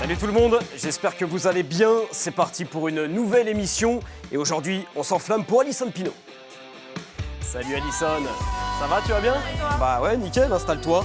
Salut tout le monde, j'espère que vous allez bien. C'est parti pour une nouvelle émission. Et aujourd'hui, on s'enflamme pour Alison Pinault. Salut Alison, ça va, tu vas bien? Bah ouais, nickel, installe-toi.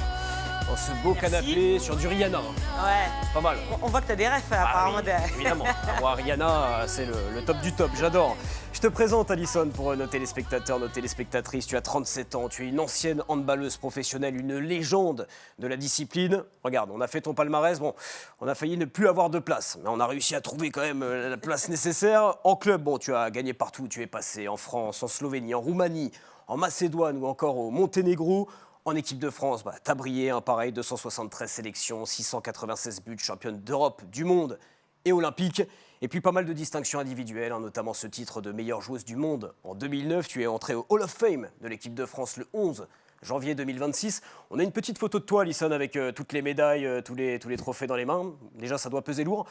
Dans ce beau canapé sur du Rihanna. Ouais. Pas mal. On voit que t'as des rêves, apparemment. Oui, évidemment. Moi, Rihanna, c'est le top du top, j'adore. Je te présente Alison pour nos téléspectateurs, nos téléspectatrices. Tu as 37 ans, tu es une ancienne handballeuse professionnelle, une légende de la discipline. Regarde, on a fait ton palmarès, bon, on a failli ne plus avoir de place, mais on a réussi à trouver quand même la place nécessaire. En club, bon, tu as gagné partout, tu es passé en France, en Slovénie, en Roumanie, en Macédoine ou encore au Monténégro. En équipe de France, t'as brillé, hein, pareil, 273 sélections, 696 buts, championne d'Europe, du monde et olympique. Et puis pas mal de distinctions individuelles, hein, notamment ce titre de meilleure joueuse du monde. En 2009, tu es entrée au Hall of Fame de l'équipe de France le 11 janvier 2026. On a une petite photo de toi, Alison, avec toutes les médailles, tous les trophées dans les mains. Déjà, ça doit peser lourd.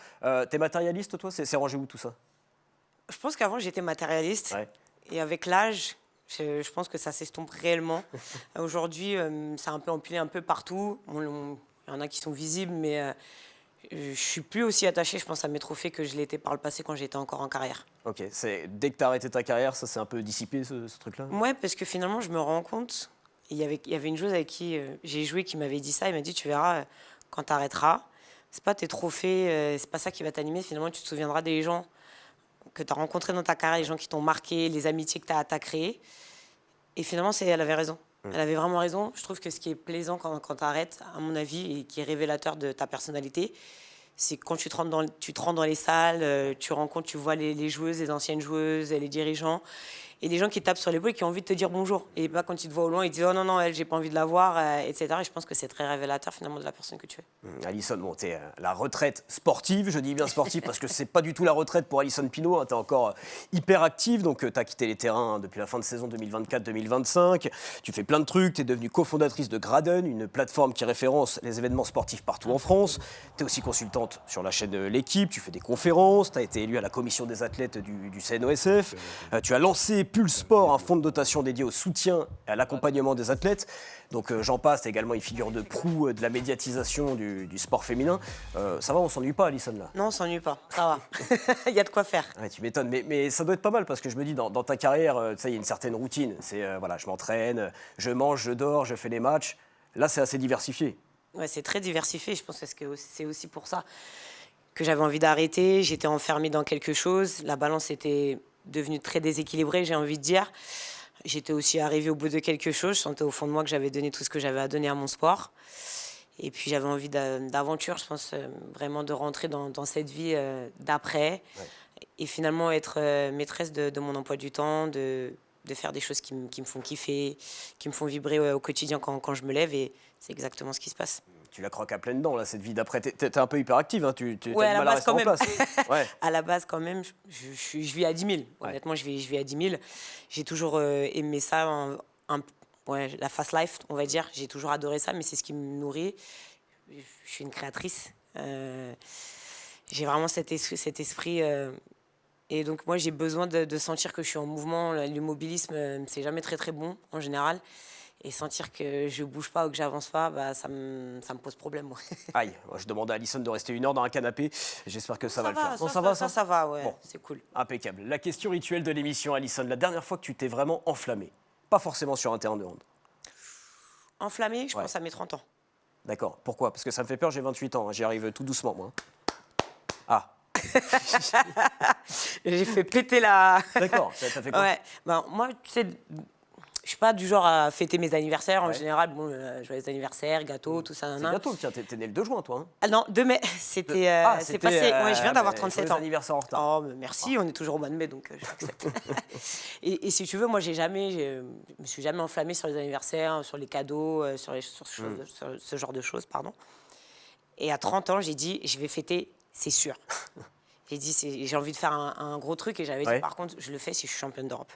T'es matérialiste, toi? C'est rangé où tout ça? Je pense qu'avant, j'étais matérialiste. Ouais. Et avec l'âge, je pense que ça s'estompe réellement. Aujourd'hui, ça a un peu empilé un peu partout. Il y en a qui sont visibles, mais je suis plus aussi attachée, je pense, à mes trophées que je l'étais par le passé quand j'étais encore en carrière. Ok, dès que t'as arrêté ta carrière, ça s'est un peu dissipé, ce truc-là? Ouais, parce que finalement, je me rends compte, il y avait une joueuse avec qui j'ai joué qui m'avait dit ça. Il m'a dit, tu verras, quand tu arrêteras, c'est pas tes trophées, c'est pas ça qui va t'animer. Finalement, tu te souviendras des gens que tu as rencontrés dans ta carrière, les gens qui t'ont marqué, les amitiés que tu as créées. Et finalement, elle avait raison. Elle avait vraiment raison. Je trouve que ce qui est plaisant quand tu arrêtes, à mon avis, et qui est révélateur de ta personnalité, c'est quand tu te rentres dans les salles, tu rencontres, tu vois les joueuses, les anciennes joueuses, les dirigeants, et les gens qui tapent sur l'épaule et qui ont envie de te dire bonjour. Et pas quand ils te voient au loin, ils te disent oh non, non, elle, j'ai pas envie de la voir, etc. Et je pense que c'est très révélateur finalement de la personne que tu es. Alison, bon, t'es la retraite sportive, je dis bien sportive parce que c'est pas du tout la retraite pour Alison Pinault, hein, t'es encore hyper active, donc t'as quitté les terrains, hein, depuis la fin de saison 2024-2025, tu fais plein de trucs, t'es devenue cofondatrice de Graden, une plateforme qui référence les événements sportifs partout en France, t'es aussi consultante sur la chaîne L'Équipe, tu fais des conférences, t'as été élue à la commission des athlètes du CNOSF, tu as lancé Pulse Sport, un fonds de dotation dédié au soutien et à l'accompagnement des athlètes. Donc j'en passe, t'es également une figure de proue de la médiatisation du sport féminin. Ça va, on s'ennuie pas, Alison, là? Non, on s'ennuie pas, ça va. Il y a de quoi faire. Ouais, tu m'étonnes, mais ça doit être pas mal parce que je me dis, dans ta carrière, il y a une certaine routine. C'est, voilà, je m'entraîne, je mange, je dors, je fais les matchs. Là, c'est assez diversifié. Ouais, c'est très diversifié. Je pense que c'est aussi pour ça que j'avais envie d'arrêter. J'étais enfermée dans quelque chose. La balance était devenue très déséquilibrée, j'ai envie de dire. J'étais aussi arrivée au bout de quelque chose. Je sentais au fond de moi que j'avais donné tout ce que j'avais à donner à mon sport. Et puis j'avais envie d'aventure, je pense, vraiment de rentrer dans cette vie d'après. Ouais. Et finalement être maîtresse de mon emploi du temps, de faire des choses qui me font kiffer, qui me font vibrer au quotidien quand je me lève. Et c'est exactement ce qui se passe. Tu la croques à pleines dents, là, cette vie d'après. T'es un peu hyperactive, hein. Ouais, as du mal à rester en place. Ouais. À la base, quand même, je vis à 10 000. Honnêtement, je vis à 10 000. J'ai toujours aimé ça, la fast life, on va dire. J'ai toujours adoré ça, mais c'est ce qui me nourrit. Je suis une créatrice. J'ai vraiment cet esprit. Et donc, moi, j'ai besoin de sentir que je suis en mouvement. L'immobilisme, c'est jamais très, très bon, en général. Et sentir que je bouge pas ou que j'avance pas, ça me pose problème. Moi. Aïe, moi, je demande à Alison de rester 1 heure dans un canapé. J'espère que ça va le faire. Bon, ça va, ouais, bon, c'est cool. Impeccable. La question rituelle de l'émission, Alison, la dernière fois que tu t'es vraiment enflammée, pas forcément sur un terrain de hand. Enflammée, je pense à mes 30 ans. D'accord. Pourquoi? Parce que ça me fait peur, j'ai 28 ans. Hein. J'y arrive tout doucement, moi. Ah. J'ai fait péter la... D'accord, ça fait quoi? Ouais. Ben, moi, tu sais... Je suis pas du genre à fêter mes anniversaires. En général, bon, joyeux anniversaire, gâteau, tout ça. C'est bientôt, tiens, t'es né le 2 juin, toi. Hein. Ah non, 2 mai. C'était c'est passé. Ouais, je viens d'avoir 37 ans. Anniversaire en retard. Oh, merci, on est toujours au mois de mai, donc j'accepte. et si tu veux, moi, je me suis jamais enflammée sur les anniversaires, sur les cadeaux, sur ce genre de choses, pardon. Et à 30 ans, j'ai dit, je vais fêter, c'est sûr. J'ai envie de faire un gros truc, et j'avais dit, par contre, je le fais si je suis championne d'Europe.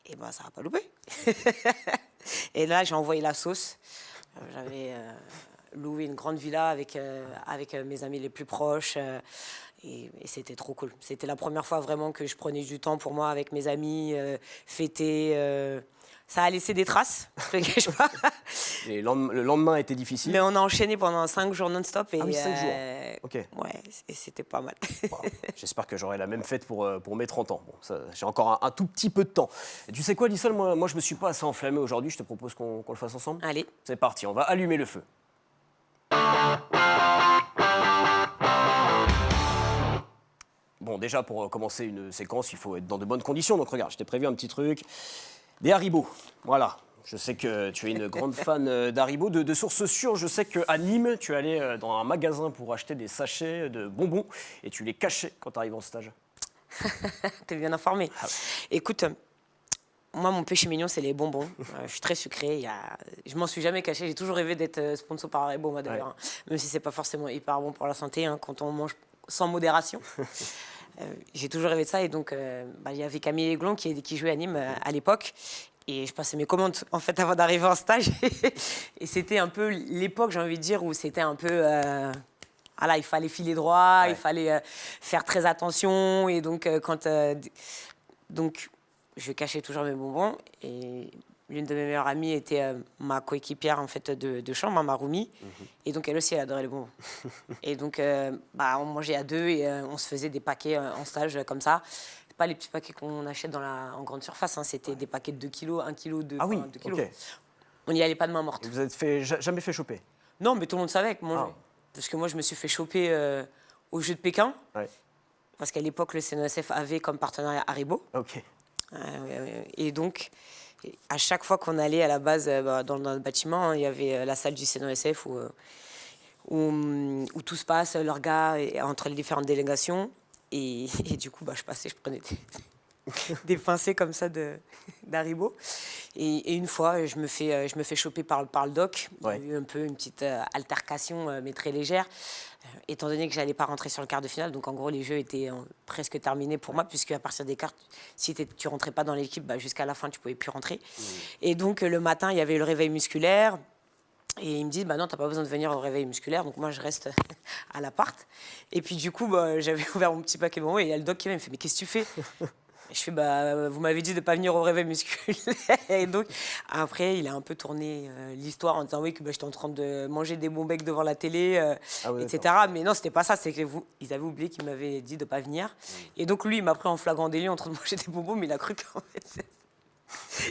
Et ben, ça n'a pas loupé. Et là, j'ai envoyé la sauce. J'avais loué une grande villa avec mes amis les plus proches. Et c'était trop cool. C'était la première fois vraiment que je prenais du temps pour moi avec mes amis, fêter, Ça a laissé des traces, je ne te cache pas. Et le lendemain était difficile. Mais on a enchaîné pendant 5 jours non-stop. Et, ah oui, 5 jours. Ok. Ouais, et c'était pas mal. Bon, j'espère que j'aurai la même fête pour mes 30 ans. Bon, j'ai encore un tout petit peu de temps. Et tu sais quoi, Alison, moi je me suis pas assez enflammé aujourd'hui. Je te propose qu'on le fasse ensemble. Allez. C'est parti, on va allumer le feu. Bon, déjà, pour commencer une séquence, il faut être dans de bonnes conditions. Donc regarde, je t'ai prévu un petit truc. Des Haribo, voilà. Je sais que tu es une grande fan d'Haribo. De sources sûres, je sais qu'à Nîmes, tu es allé dans un magasin pour acheter des sachets de bonbons et tu les cachais quand tu arrives en stage. T'es bien informé. Ah ouais. Écoute, moi, mon péché mignon, c'est les bonbons. Je suis très sucrée. Je m'en suis jamais cachée. J'ai toujours rêvé d'être sponsor par Haribo, moi, d'ailleurs. Ouais. Même si c'est pas forcément hyper bon pour la santé, quand on mange sans modération. J'ai toujours rêvé de ça. Et donc, il y avait Camille Aiglon qui jouait à Nîmes à l'époque. Et je passais mes commandes, en fait, avant d'arriver en stage. Et c'était un peu l'époque, j'ai envie de dire, où c'était un peu... il fallait filer droit, Ouais. il fallait faire très attention. Et donc, donc, je cachais toujours mes bonbons. Et l'une de mes meilleures amies était ma coéquipière, en fait, de chambre, ma roomie. Et donc, elle aussi, elle adorait les bonbons. Et donc, on mangeait à deux et on se faisait des paquets en stage comme ça. Pas les petits paquets qu'on achète en grande surface, c'était des paquets de 2 kilos, 1 kilo, 2 Ah oui, 2 kilos. ok. On n'y allait pas de main morte. Et vous êtes jamais fait choper? Non, mais tout le monde savait que moi, Ah. parce que moi, je me suis fait choper aux Jeux de Pékin, Ouais. parce qu'à l'époque, le CNOSF avait comme partenariat Haribo. Ok. Et donc, à chaque fois qu'on allait à la base dans le bâtiment, il y avait la salle du CNOSF où tout se passe, l'orga entre les différentes délégations. Et du coup, je passais, je prenais des pincées comme ça d'Haribo. Et une fois, je me fais choper par le doc. Ouais. Il y a eu un peu une petite altercation, mais très légère, étant donné que je n'allais pas rentrer sur le quart de finale. Donc, en gros, les jeux étaient presque terminés pour moi, puisque à partir des quarts, si tu ne rentrais pas dans l'équipe, jusqu'à la fin, tu ne pouvais plus rentrer. Et donc, le matin, il y avait le réveil musculaire. Et ils me disent, non, t'as pas besoin de venir au réveil musculaire. Donc moi, je reste à l'appart. Et puis du coup, j'avais ouvert mon petit paquet de bonbons et il y a le doc qui vient, il me fait, mais qu'est-ce que tu fais? Et je fais, vous m'avez dit de pas venir au réveil musculaire. Et donc, après, il a un peu tourné l'histoire en disant, oui, que j'étais en train de manger des bons becs devant la télé, Ah ouais, etc. Mais non, c'était pas ça. C'est que ils avaient oublié qu'il m'avait dit de pas venir. Et donc, lui, il m'a pris en flagrant délit en train de manger des bonbons, mais il a cru qu'en fait...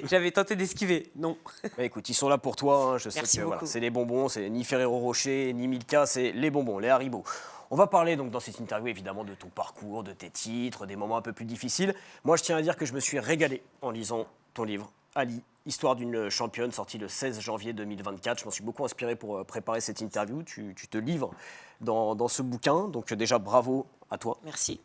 J'avais tenté d'esquiver, non. Mais écoute, ils sont là pour toi. Hein. Je sais Merci que beaucoup. c'est les bonbons, c'est ni Ferrero Rocher, ni Milka, c'est les bonbons, les Haribo. On va parler donc dans cette interview évidemment de ton parcours, de tes titres, des moments un peu plus difficiles. Moi, je tiens à dire que je me suis régalé en lisant ton livre, Ali, Histoire d'une championne, sorti le 16 janvier 2024. Je m'en suis beaucoup inspiré pour préparer cette interview. Tu te livres dans ce bouquin, donc déjà bravo à toi. Merci.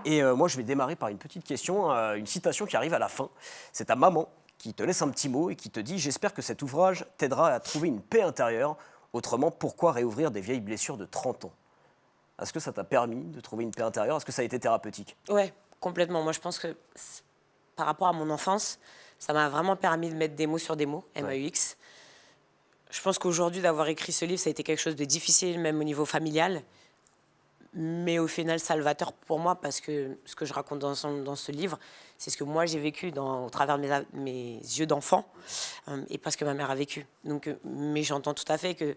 Et moi, je vais démarrer par une petite question, une citation qui arrive à la fin. C'est ta maman qui te laisse un petit mot et qui te dit « J'espère que cet ouvrage t'aidera à trouver une paix intérieure. Autrement, pourquoi réouvrir des vieilles blessures de 30 ans ?» Est-ce que ça t'a permis de trouver une paix intérieure? Est-ce que ça a été thérapeutique? Ouais, complètement. Moi, je pense que par rapport à mon enfance, ça m'a vraiment permis de mettre des mots sur des mots, MAUX. Je pense qu'aujourd'hui, d'avoir écrit ce livre, ça a été quelque chose de difficile, même au niveau familial. Mais au final, salvateur pour moi, parce que ce que je raconte dans ce livre, c'est ce que moi j'ai vécu au travers de mes yeux d'enfant, et parce que ma mère a vécu. Donc, mais j'entends tout à fait que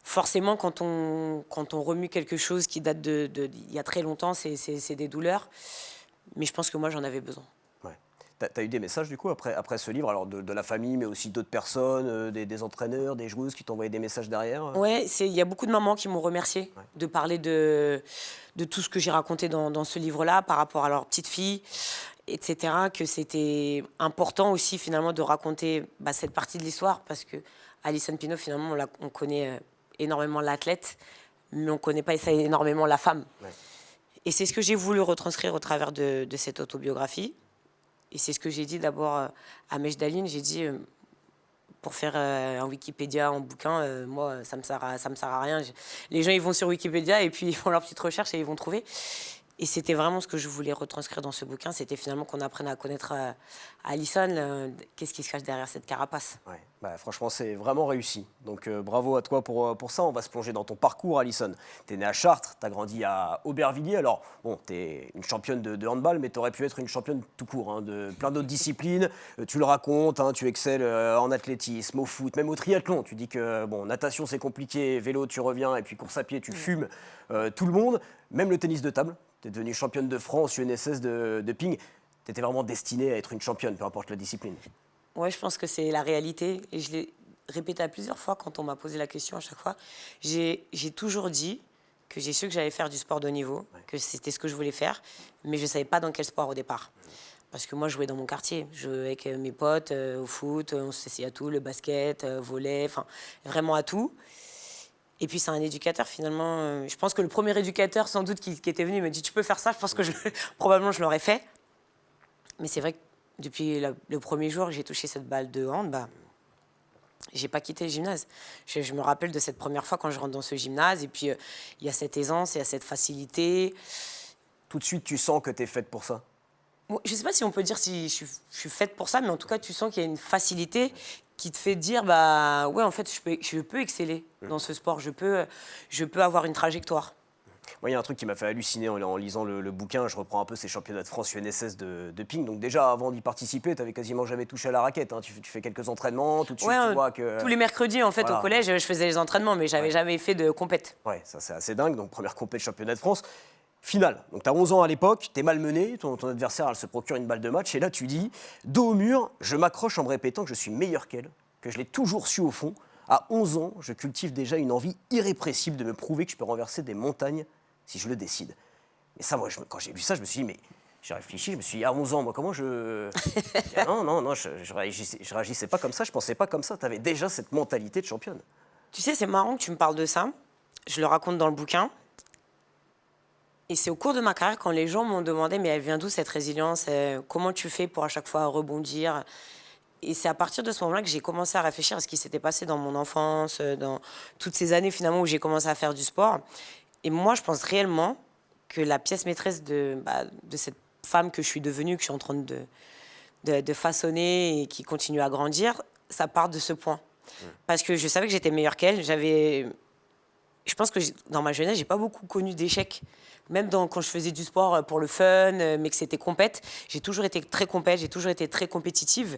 forcément, quand on remue quelque chose qui date il y a très longtemps, c'est des douleurs. Mais je pense que moi, j'en avais besoin. Ouais. T'as eu des messages du coup après ce livre, alors de la famille, mais aussi d'autres personnes, des entraîneurs, des joueuses qui t'envoyaient des messages derrière? Ouais, il y a beaucoup de mamans qui m'ont remercié de parler de tout ce que j'ai raconté dans ce livre-là par rapport à leur petite fille, etc. Que c'était important aussi finalement de raconter cette partie de l'histoire, parce que Alison Pinault, finalement, on connaît énormément l'athlète, mais on ne connaît pas énormément la femme. Ouais. Et c'est ce que j'ai voulu retranscrire au travers de cette autobiographie. Et c'est ce que j'ai dit d'abord à Mejdaline. J'ai dit, pour faire un Wikipédia, un bouquin, moi, ça me sert à rien. Les gens, ils vont sur Wikipédia et puis ils font leur petite recherche et ils vont trouver. Et c'était vraiment ce que je voulais retranscrire dans ce bouquin, c'était finalement qu'on apprenne à connaître Alisson, qu'est-ce qui se cache derrière cette carapace. Ouais, bah, franchement, c'est vraiment réussi. Donc bravo à toi pour ça. On va se plonger dans ton parcours, Alisson. Tu es né à Chartres, tu as grandi à Aubervilliers. Alors, bon, tu es une championne de handball, mais tu aurais pu être une championne tout court, hein, de plein d'autres disciplines. Tu le racontes, hein, tu excelles en athlétisme, au foot, même au triathlon. Tu dis que bon, natation, c'est compliqué, vélo, tu reviens, et puis course à pied, tu fumes tout le monde. Même le tennis de table. Tu es devenue championne de France, UNSS de ping. Tu étais vraiment destinée à être une championne, peu importe la discipline. Ouais, je pense que c'est la réalité. Et je l'ai répété à plusieurs fois quand on m'a posé la question à chaque fois. J'ai toujours dit que j'ai su que j'allais faire du sport de haut niveau, que c'était ce que je voulais faire, mais je ne savais pas dans quel sport au départ. Parce que moi, je jouais dans mon quartier. Je jouais avec mes potes au foot, on s'essayait à tout, le basket, volley, enfin, vraiment à tout. Et puis, c'est un éducateur, finalement. Je pense que le premier éducateur, sans doute, qui était venu, me dit « Tu peux faire ça ?» Je pense que probablement, je l'aurais fait. Mais c'est vrai que depuis le premier jour que j'ai touché cette balle de hand, bah, j'ai pas quitté le gymnase. Je me rappelle de cette première fois quand je rentre dans ce gymnase. Et puis, il y a cette aisance, il y a cette facilité. Tout de suite, tu sens que tu es faite pour ça? Je sais pas si on peut dire si je suis faite pour ça, mais en tout cas, tu sens qu'il y a une facilité qui te fait dire, bah ouais, en fait, je peux exceller dans ce sport. Je peux avoir une trajectoire. Moi, il y a un truc qui m'a fait halluciner en lisant le bouquin. Je reprends un peu ces championnats de France UNSS de ping. Donc déjà, avant d'y participer, tu n'avais quasiment jamais touché à la raquette. Hein. Tu fais quelques entraînements, tout de suite, Ouais, tu vois que... tous les mercredis, en fait, Voilà. au collège, je faisais les entraînements, mais j'avais jamais fait de compète. Ouais, ça c'est assez dingue. Donc première compète championnat de France. Finale. Donc tu as 11 ans à l'époque, tu es malmené, ton adversaire elle se procure une balle de match. Et là, tu dis, dos au mur, je m'accroche en me répétant que je suis meilleur qu'elle, que je l'ai toujours su au fond. À 11 ans, je cultive déjà une envie irrépressible de me prouver que je peux renverser des montagnes si je le décide. Mais ça, moi, quand j'ai vu ça, je me suis dit, mais j'ai réfléchi, je me suis dit, à 11 ans, moi, comment je... non, je réagissais pas comme ça, je pensais pas comme ça. Tu avais déjà cette mentalité de championne. Tu sais, c'est marrant que tu me parles de ça. Je le raconte dans le bouquin. Et c'est au cours de ma carrière, quand les gens m'ont demandé, mais elle vient d'où cette résilience? Comment tu fais pour à chaque fois rebondir? Et c'est à partir de ce moment-là que j'ai commencé à réfléchir à ce qui s'était passé dans mon enfance, dans toutes ces années finalement où j'ai commencé à faire du sport. Et moi, je pense réellement que la pièce maîtresse de cette femme que je suis devenue, que je suis en train de façonner et qui continue à grandir, ça part de ce point. Parce que je savais que j'étais meilleure qu'elle. Je pense que dans ma jeunesse, j'ai pas beaucoup connu d'échecs. Même quand je faisais du sport pour le fun, mais que c'était compète, j'ai toujours été très compète, j'ai toujours été très compétitive.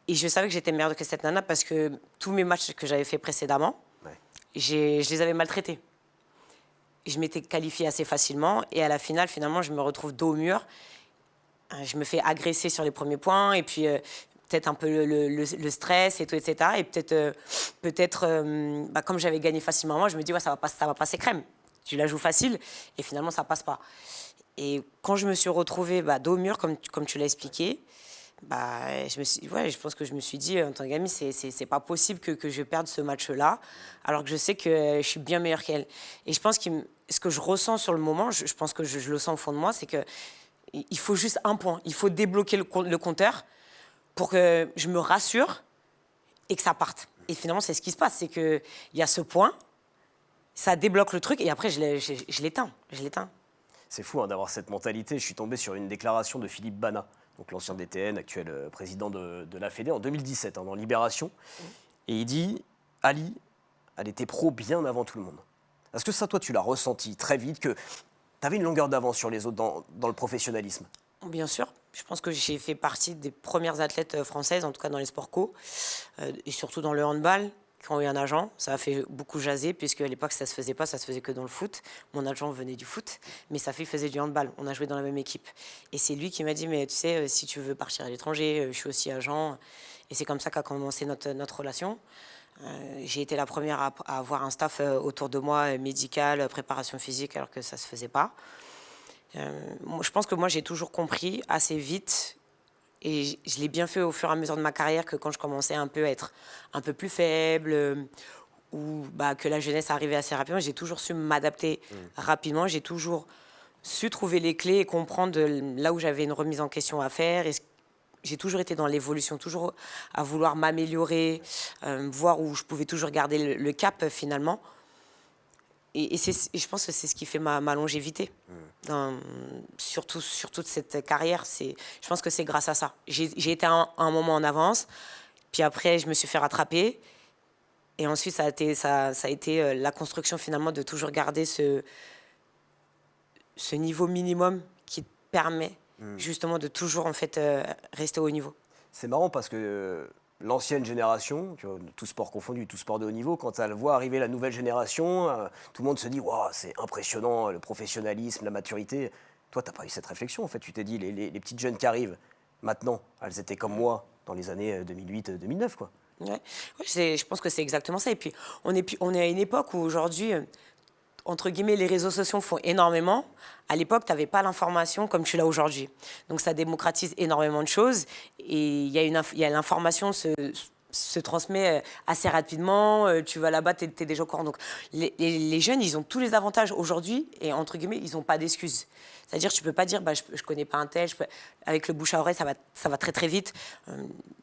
Et je savais que j'étais meilleure que cette nana parce que tous mes matchs que j'avais fait précédemment, je les avais maltraités. Je m'étais qualifiée assez facilement et à la finale, finalement, je me retrouve dos au mur. Je me fais agresser sur les premiers points et puis peut-être un peu le stress et tout, etc. Et peut-être comme j'avais gagné facilement, moi, je me dis, ouais, ça va passer crème. Tu la joues facile et finalement, ça passe pas. Et quand je me suis retrouvée dos au mur, comme tu l'as expliqué, je pense que je me suis dit, en tant que gamine, c'est pas possible que je perde ce match-là, alors que je sais que je suis bien meilleure qu'elle. Et je pense que ce que je ressens sur le moment, je pense que je le sens au fond de moi, c'est que il faut juste un point. Il faut débloquer le compteur pour que je me rassure et que ça parte. Et finalement, c'est ce qui se passe, c'est qu'il y a ce point, ça débloque le truc et après, je l'éteins. C'est fou hein, d'avoir cette mentalité. Je suis tombé sur une déclaration de Philippe Bana, donc l'ancien DTN, actuel président de la Fédé, en 2017, hein, dans Libération. Et il dit, Ali, elle était pro bien avant tout le monde. Est-ce que ça, toi, tu l'as ressenti très vite, que tu avais une longueur d'avance sur les autres dans le professionnalisme? Bien sûr. Je pense que j'ai fait partie des premières athlètes françaises, en tout cas dans les sports co, et surtout dans le handball. Quand il y a un agent, ça a fait beaucoup jaser, puisque à l'époque, ça se faisait pas, ça se faisait que dans le foot. Mon agent venait du foot, mais sa fille faisait du handball. On a joué dans la même équipe. Et c'est lui qui m'a dit, mais tu sais, si tu veux partir à l'étranger, je suis aussi agent. Et c'est comme ça qu'a commencé notre relation. J'ai été la première à avoir un staff autour de moi, médical, préparation physique, alors que ça se faisait pas. Je pense que moi, j'ai toujours compris assez vite, et je l'ai bien fait au fur et à mesure de ma carrière, que quand je commençais un peu à être un peu plus faible, ou que la jeunesse arrivait assez rapidement, j'ai toujours su m'adapter rapidement. J'ai toujours su trouver les clés et comprendre là où j'avais une remise en question à faire. Et j'ai toujours été dans l'évolution, toujours à vouloir m'améliorer, voir où je pouvais toujours garder le cap finalement. et je pense que c'est ce qui fait ma longévité. Sur toute cette carrière, je pense que c'est grâce à ça. J'ai été à un moment en avance, puis après, je me suis fait rattraper. Et ensuite, ça a été la construction finalement de toujours garder ce niveau minimum qui te permet justement de toujours en fait rester au haut niveau. C'est marrant parce que l'ancienne génération, tu vois, tout sport confondu, tout sport de haut niveau, quand elle voit arriver la nouvelle génération, tout le monde se dit waouh, c'est impressionnant, le professionnalisme, la maturité. Toi, tu n'as pas eu cette réflexion en fait. Tu t'es dit les petites jeunes qui arrivent maintenant, elles étaient comme moi dans les années 2008-2009 quoi. Ouais. Je pense que c'est exactement ça. Et puis, on est à une époque où aujourd'hui, entre guillemets, les réseaux sociaux font énormément. À l'époque, tu n'avais pas l'information comme tu l'as aujourd'hui. Donc, ça démocratise énormément de choses. Et il y a l'information se transmet assez rapidement. Tu vas là-bas, tu es déjà au courant. Donc, les jeunes, ils ont tous les avantages aujourd'hui. Et entre guillemets, ils n'ont pas d'excuses. C'est-à-dire, tu ne peux pas dire, je ne connais pas un tel. Avec le bouche à oreille, ça va très, très vite.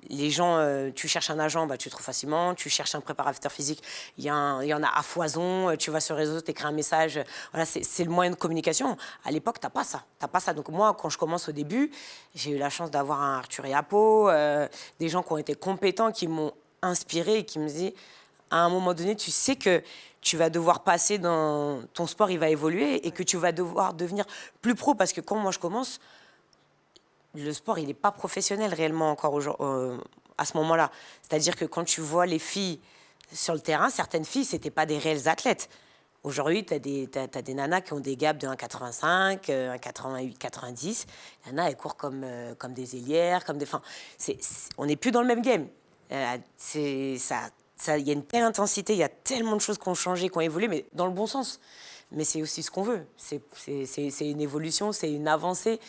Les gens, tu cherches un agent, tu le trouves facilement. Tu cherches un préparateur physique, il y en a à foison. Tu vas sur les réseaux, tu écris un message. Voilà, c'est le moyen de communication. À l'époque, tu n'as pas ça. T'as pas ça. Donc moi, quand je commence au début, j'ai eu la chance d'avoir un Arthur Yapo, des gens qui ont été compétents, qui m'ont inspiré et qui me disaient, à un moment donné, tu sais que tu vas devoir passer dans... Ton sport, il va évoluer et que tu vas devoir devenir plus pro. Parce que quand moi, je commence, le sport, il n'est pas professionnel réellement encore à ce moment-là. C'est-à-dire que quand tu vois les filles sur le terrain, certaines filles, ce n'étaient pas des réelles athlètes. Aujourd'hui, tu as des nanas qui ont des gaps de 1,85, 1,88, 90. Les nanas, elles courent comme des ailières, comme des... Enfin, on n'est plus dans le même game. Il y a une telle intensité, il y a tellement de choses qui ont changé, qui ont évolué, mais dans le bon sens. Mais c'est aussi ce qu'on veut. C'est une évolution, c'est une avancée.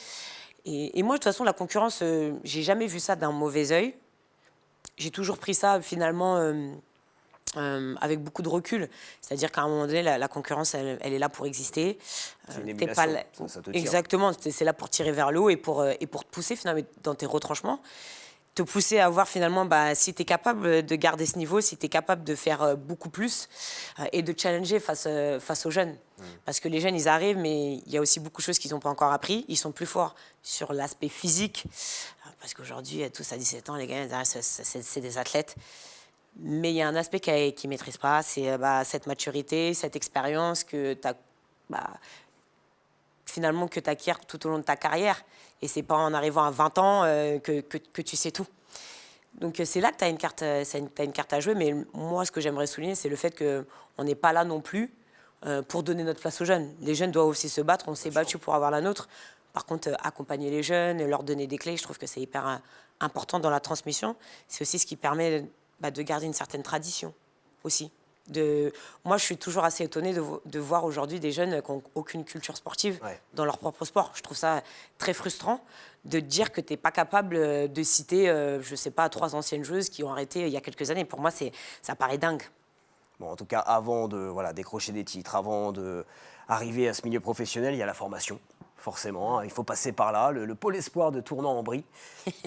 Et moi, de toute façon, la concurrence, j'ai jamais vu ça d'un mauvais œil. J'ai toujours pris ça, finalement, avec beaucoup de recul. C'est-à-dire qu'à un moment donné, la concurrence, elle est là pour exister. C'est une émulation, ça te tire. Exactement, c'est là pour tirer vers le haut et pour te pousser, finalement, dans tes retranchements. Te pousser à voir finalement si tu es capable de garder ce niveau, si tu es capable de faire beaucoup plus et de challenger face aux jeunes. Parce que les jeunes, ils arrivent, mais il y a aussi beaucoup de choses qu'ils n'ont pas encore appris. Ils sont plus forts sur l'aspect physique. Parce qu'aujourd'hui, tous à 17 ans, les gars, c'est des athlètes. Mais il y a un aspect qu'ils ne maîtrisent pas, c'est cette maturité, cette expérience que tu as... finalement que tu acquiers tout au long de ta carrière. Et c'est pas en arrivant à 20 ans que tu sais tout. Donc c'est là que tu as une carte à jouer. Mais moi, ce que j'aimerais souligner, c'est le fait qu'on n'est pas là non plus pour donner notre place aux jeunes. Les jeunes doivent aussi se battre. On s'est battu pour avoir la nôtre. Par contre, accompagner les jeunes, leur donner des clés, je trouve que c'est hyper important dans la transmission. C'est aussi ce qui permet de garder une certaine tradition aussi. Moi, je suis toujours assez étonnée de voir aujourd'hui des jeunes qui n'ont aucune culture sportive dans leur propre sport. Je trouve ça très frustrant de dire que tu n'es pas capable de citer, je ne sais pas, 3 anciennes joueuses qui ont arrêté il y a quelques années. Pour moi, ça paraît dingue. Bon, en tout cas, avant de décrocher des titres, avant d'arriver à ce milieu professionnel, il y a la formation. Forcément, il faut passer par là, le pôle espoir de Tournan-en-Brie.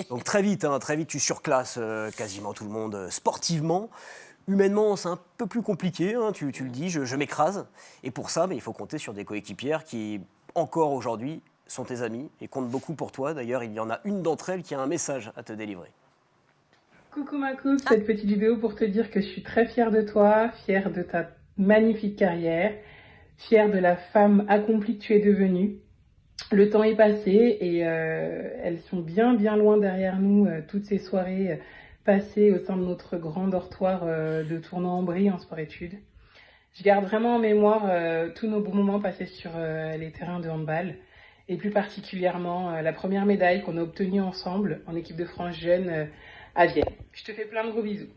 Donc très vite, tu surclasses quasiment tout le monde sportivement. Humainement, c'est un peu plus compliqué, tu le dis, je m'écrase. Et pour ça, il faut compter sur des coéquipières qui, encore aujourd'hui, sont tes amies et comptent beaucoup pour toi. D'ailleurs, il y en a une d'entre elles qui a un message à te délivrer. Coucou ma coupe, cette petite vidéo pour te dire que je suis très fière de toi, fière de ta magnifique carrière, fière de la femme accomplie que tu es devenue. Le temps est passé et elles sont bien loin derrière nous, toutes ces soirées passées au sein de notre grand dortoir de Tournan-en-Brie en sport-études. Je garde vraiment en mémoire tous nos beaux moments passés sur les terrains de handball et plus particulièrement la première médaille qu'on a obtenue ensemble en équipe de France jeune à Vienne. Je te fais plein de gros bisous.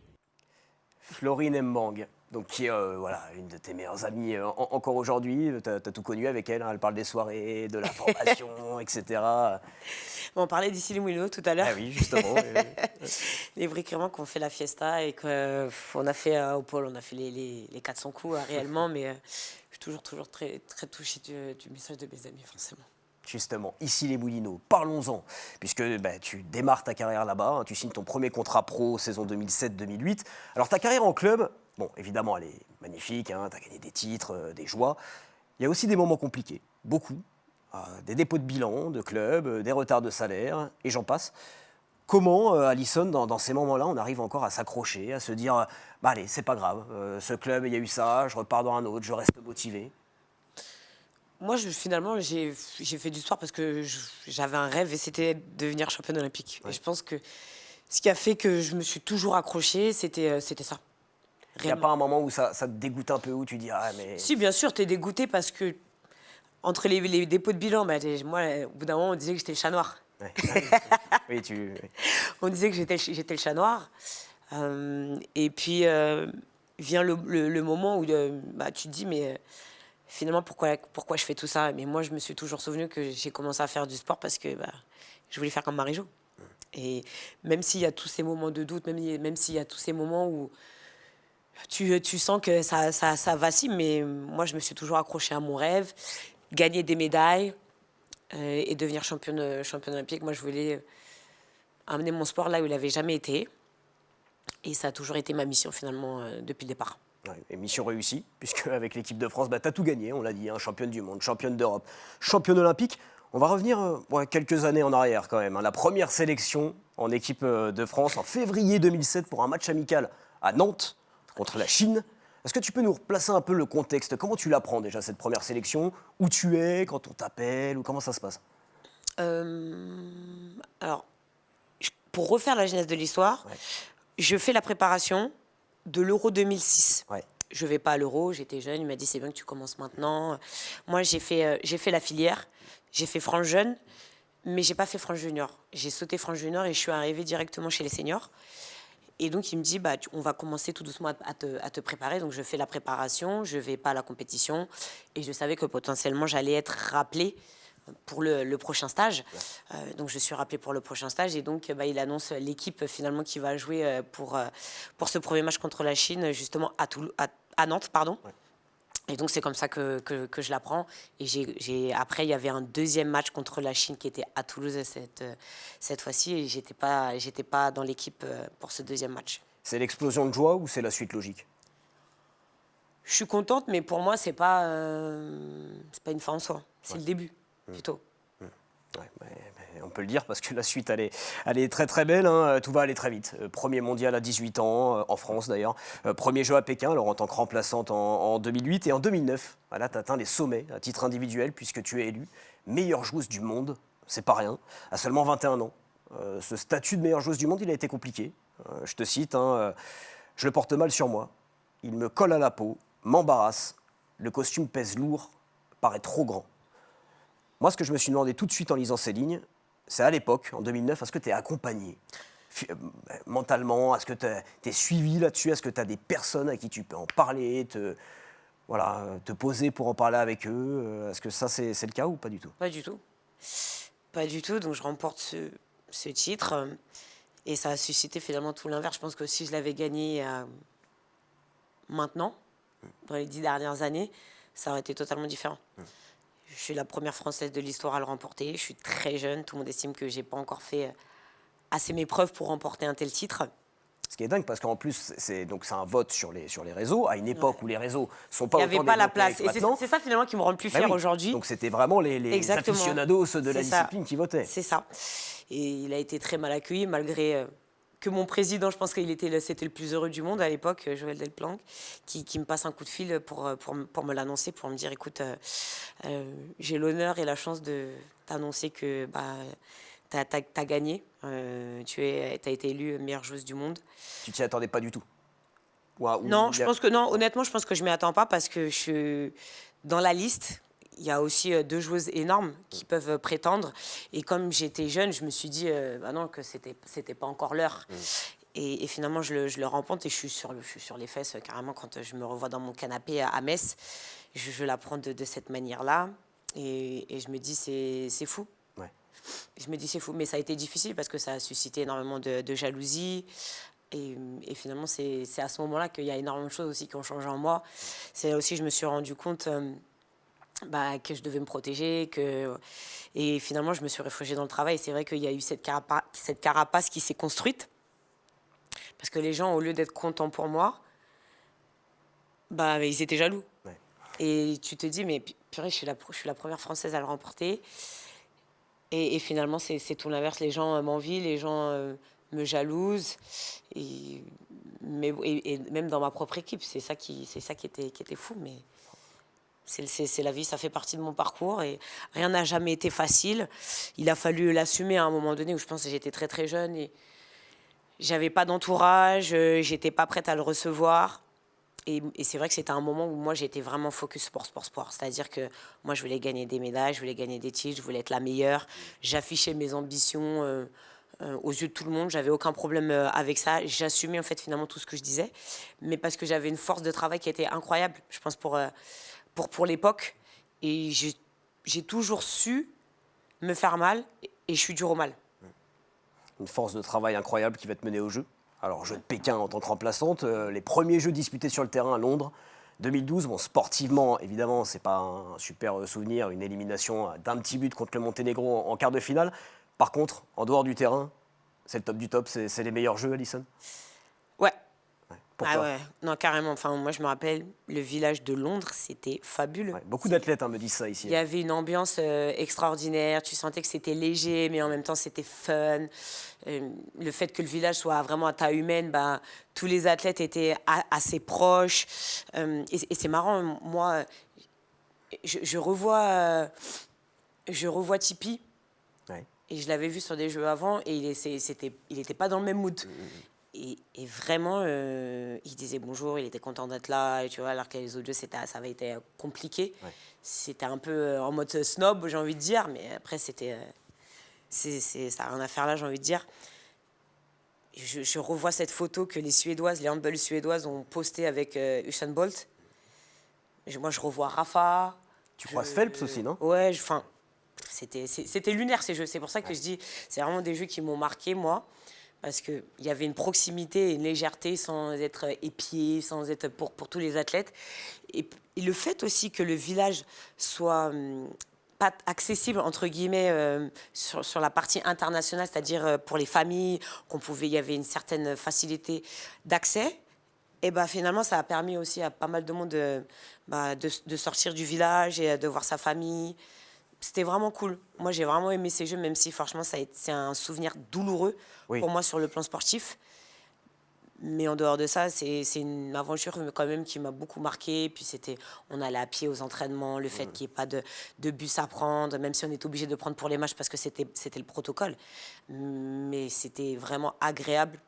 Florine Mbang, donc qui est une de tes meilleures amies encore aujourd'hui. Tu as tout connu avec elle, elle parle des soirées, de la formation, etc. On parlait d'ici les Moulineaux tout à l'heure. Ah oui, justement. Les briquements qu'on fait la fiesta et qu'on a fait au pôle, on a fait les 400 coups réellement, mais je suis toujours très, très touchée du message de mes amis, forcément. justement, ici les Moulineaux, parlons-en, puisque tu démarres ta carrière là-bas, hein, tu signes ton premier contrat pro saison 2007-2008. Alors ta carrière en club, bon, évidemment, elle est magnifique, hein, tu as gagné des titres, des joies. Il y a aussi des moments compliqués, beaucoup, des dépôts de bilan de club, des retards de salaire, et j'en passe. Comment, Alisson, dans ces moments-là, on arrive encore à s'accrocher, à se dire allez, c'est pas grave, ce club, il y a eu ça, je repars dans un autre, je reste motivé. Moi, finalement, j'ai fait du sport parce que j'avais un rêve et c'était devenir championne olympique. Ouais. Et je pense que ce qui a fait que je me suis toujours accrochée, c'était ça. Il n'y a pas un moment où ça te dégoûte un peu, où tu dis mais... Si, bien sûr, tu es dégoûté parce que entre les dépôts de bilan, moi, au bout d'un moment, on disait que j'étais le chat noir. Ouais. Oui, On disait que j'étais le chat noir. Et puis, vient le moment où tu te dis, mais finalement, pourquoi je fais tout ça? Mais moi, je me suis toujours souvenu que j'ai commencé à faire du sport parce que je voulais faire comme Marie-Jo. Et même s'il y a tous ces moments de doute, même s'il y a tous ces moments où tu sens que ça vacille, mais moi, je me suis toujours accrochée à mon rêve, gagner des médailles et devenir championne olympique. Moi, je voulais amener mon sport là où il n'avait jamais été. Et ça a toujours été ma mission, finalement, depuis le départ. Ouais, et mission réussie, puisque avec l'équipe de France, tu as tout gagné, on l'a dit, hein, championne du monde, championne d'Europe, championne olympique. On va revenir quelques années en arrière quand même. Hein. La première sélection en équipe de France en février 2007 pour un match amical à Nantes contre la Chine. Est-ce que tu peux nous replacer un peu le contexte? Comment tu l'apprends déjà, cette première sélection? Où tu es, quand on t'appelle, ou comment ça se passe? Alors, pour refaire la genèse de l'histoire, Ouais. je fais la préparation de l'Euro 2006. Ouais. Je vais pas à l'Euro, j'étais jeune, il m'a dit c'est bien que tu commences maintenant. Moi, j'ai fait la filière, j'ai fait France Jeune, mais j'ai pas fait France Junior. J'ai sauté France Junior et je suis arrivée directement chez les seniors. Et donc, il me dit, on va commencer tout doucement à te préparer. Donc, je fais la préparation, je vais pas à la compétition. Et je savais que potentiellement, j'allais être rappelée pour le prochain stage. Donc, je suis rappelée pour le prochain stage. Et donc, il annonce l'équipe, finalement, qui va jouer pour ce premier match contre la Chine, justement, à Nantes, pardon. Ouais. Et donc, c'est comme ça que je l'apprends. Et après, il y avait un deuxième match contre la Chine qui était à Toulouse cette fois-ci. Et j'étais pas dans l'équipe pour ce deuxième match. C'est l'explosion de joie ou c'est la suite logique? Je suis contente, mais pour moi, c'est pas une fin en soi. C'est le début, plutôt. Ouais, mais on peut le dire parce que la suite, elle est très très belle, hein. Tout va aller très vite. Premier mondial à 18 ans, en France d'ailleurs. Premier jeu à Pékin, alors en tant que remplaçante en 2008. Et en 2009, là, tu atteins les sommets à titre individuel puisque tu es élue meilleure joueuse du monde. C'est pas rien, à seulement 21 ans. Ce statut de meilleure joueuse du monde, il a été compliqué. Je te cite, je le porte mal sur moi. Il me colle à la peau, m'embarrasse. Le costume pèse lourd, paraît trop grand. Moi, ce que je me suis demandé tout de suite en lisant ces lignes, c'est à l'époque, en 2009, est-ce que tu es accompagné mentalement? Est-ce que tu es suivi là-dessus? Est-ce que tu as des personnes à qui tu peux en parler, te poser pour en parler avec eux? Est-ce que ça, c'est le cas ou pas du tout? Pas du tout. Pas du tout. Donc, je remporte ce titre. Et ça a suscité finalement tout l'inverse. Je pense que si je l'avais gagné maintenant, dans les 10 dernières années, ça aurait été totalement différent. Je suis la première Française de l'histoire à le remporter. Je suis très jeune. Tout le monde estime que je n'ai pas encore fait assez mes preuves pour remporter un tel titre. Ce qui est dingue, parce qu'en plus, c'est un vote sur les réseaux, à une époque où les réseaux ne sont pas Il autant n'y avait pas la développés place. que Et maintenant. c'est ça finalement qui me rend le plus fière aujourd'hui. Donc c'était vraiment les Exactement. aficionados de la C'est ça. discipline qui votaient. C'est ça. Et il a été très mal accueilli, malgré que mon président, je pense c'était le plus heureux du monde à l'époque, Joël Delplanque, qui me passe un coup de fil pour me l'annoncer, pour me dire, écoute, j'ai l'honneur et la chance de t'annoncer que t'as gagné. T'as été élue meilleure joueuse du monde. Tu t'y attendais pas du tout? Non, honnêtement, je pense que je m'y attends pas parce que je suis dans la liste. Il y a aussi 2 joueuses énormes qui peuvent prétendre. Et comme j'étais jeune, je me suis dit non, que c'était pas encore l'heure. Et finalement, je le remporte et je suis sur les fesses carrément quand je me revois dans mon canapé à Metz. Je l'apprends de cette manière-là. Et je me dis, c'est fou. Ouais. Je me dis, c'est fou. Mais ça a été difficile parce que ça a suscité énormément de jalousie. Et finalement, c'est à ce moment-là qu'il y a énormément de choses aussi qui ont changé en moi. C'est là aussi que je me suis rendu compte que je devais me protéger. Et finalement, je me suis réfugiée dans le travail. C'est vrai qu'il y a eu cette carapace qui s'est construite. Parce que les gens, au lieu d'être contents pour moi, ils étaient jaloux. Ouais. Et tu te dis, mais purée, je suis la première Française à le remporter. Et finalement, c'est tout l'inverse. Les gens m'envient, les gens me jalousent. Et même dans ma propre équipe, c'est ça qui était fou. Mais c'est la vie, ça fait partie de mon parcours. Et rien n'a jamais été facile. Il a fallu l'assumer à un moment donné où je pense que j'étais très, très jeune. Et j'avais pas d'entourage, j'étais pas prête à le recevoir. Et c'est vrai que c'était un moment où moi, j'étais vraiment focus sport. C'est-à-dire que moi, je voulais gagner des médailles, je voulais gagner des titres, je voulais être la meilleure. J'affichais mes ambitions aux yeux de tout le monde. J'avais aucun problème avec ça. J'assumais, en fait, finalement, tout ce que je disais. Mais parce que j'avais une force de travail qui était incroyable, je pense, pour l'époque. Et j'ai toujours su me faire mal et je suis dure au mal. Une force de travail incroyable qui va te mener aux Jeux. Alors, Jeux de Pékin en tant que remplaçante, les premiers Jeux disputés sur le terrain à Londres, 2012. Bon, sportivement, évidemment, c'est pas un super souvenir, une élimination d'un petit but contre le Monténégro en quart de finale. Par contre, en dehors du terrain, c'est le top du top, c'est les meilleurs Jeux, Alison. Ouais. Pourquoi? Ouais, non, carrément. Enfin, moi, je me rappelle, le village de Londres, c'était fabuleux. Ouais, beaucoup d'athlètes me disent ça ici. Il y avait une ambiance extraordinaire. Tu sentais que c'était léger, mais en même temps, c'était fun. Le fait que le village soit vraiment à taille humaine, tous les athlètes étaient assez proches. Et c'est marrant, moi, je revois Tipeee. Ouais. Et je l'avais vu sur des jeux avant, et il était pas dans le même mood. Et vraiment, il disait bonjour, il était content d'être là, et tu vois, alors que les autres jeux, ça avait été compliqué. Ouais. C'était un peu en mode snob, j'ai envie de dire, mais après, ça n'a rien à faire là, j'ai envie de dire. Je revois cette photo que les handballeuses suédoises ont postée avec Usain Bolt. Moi, je revois Rafa. Tu croises Phelps aussi, non? Ouais, c'était lunaire, ces jeux. C'est pour ça que je dis, c'est vraiment des jeux qui m'ont marqué, moi. Parce qu'il y avait une proximité et une légèreté sans être épié, sans être pour tous les athlètes. Et le fait aussi que le village soit pas accessible, entre guillemets, sur la partie internationale, c'est-à-dire pour les familles, il y avait une certaine facilité d'accès. Et finalement, ça a permis aussi à pas mal de monde de sortir du village et de voir sa famille. C'était vraiment cool. Moi, j'ai vraiment aimé ces jeux, même si franchement, c'est un souvenir douloureux pour moi sur le plan sportif. Mais en dehors de ça, c'est une aventure quand même qui m'a beaucoup marquée. Puis on allait à pied aux entraînements, le fait qu'il n'y ait pas de bus à prendre, même si on était obligé de prendre pour les matchs parce que c'était le protocole. Mais c'était vraiment agréable,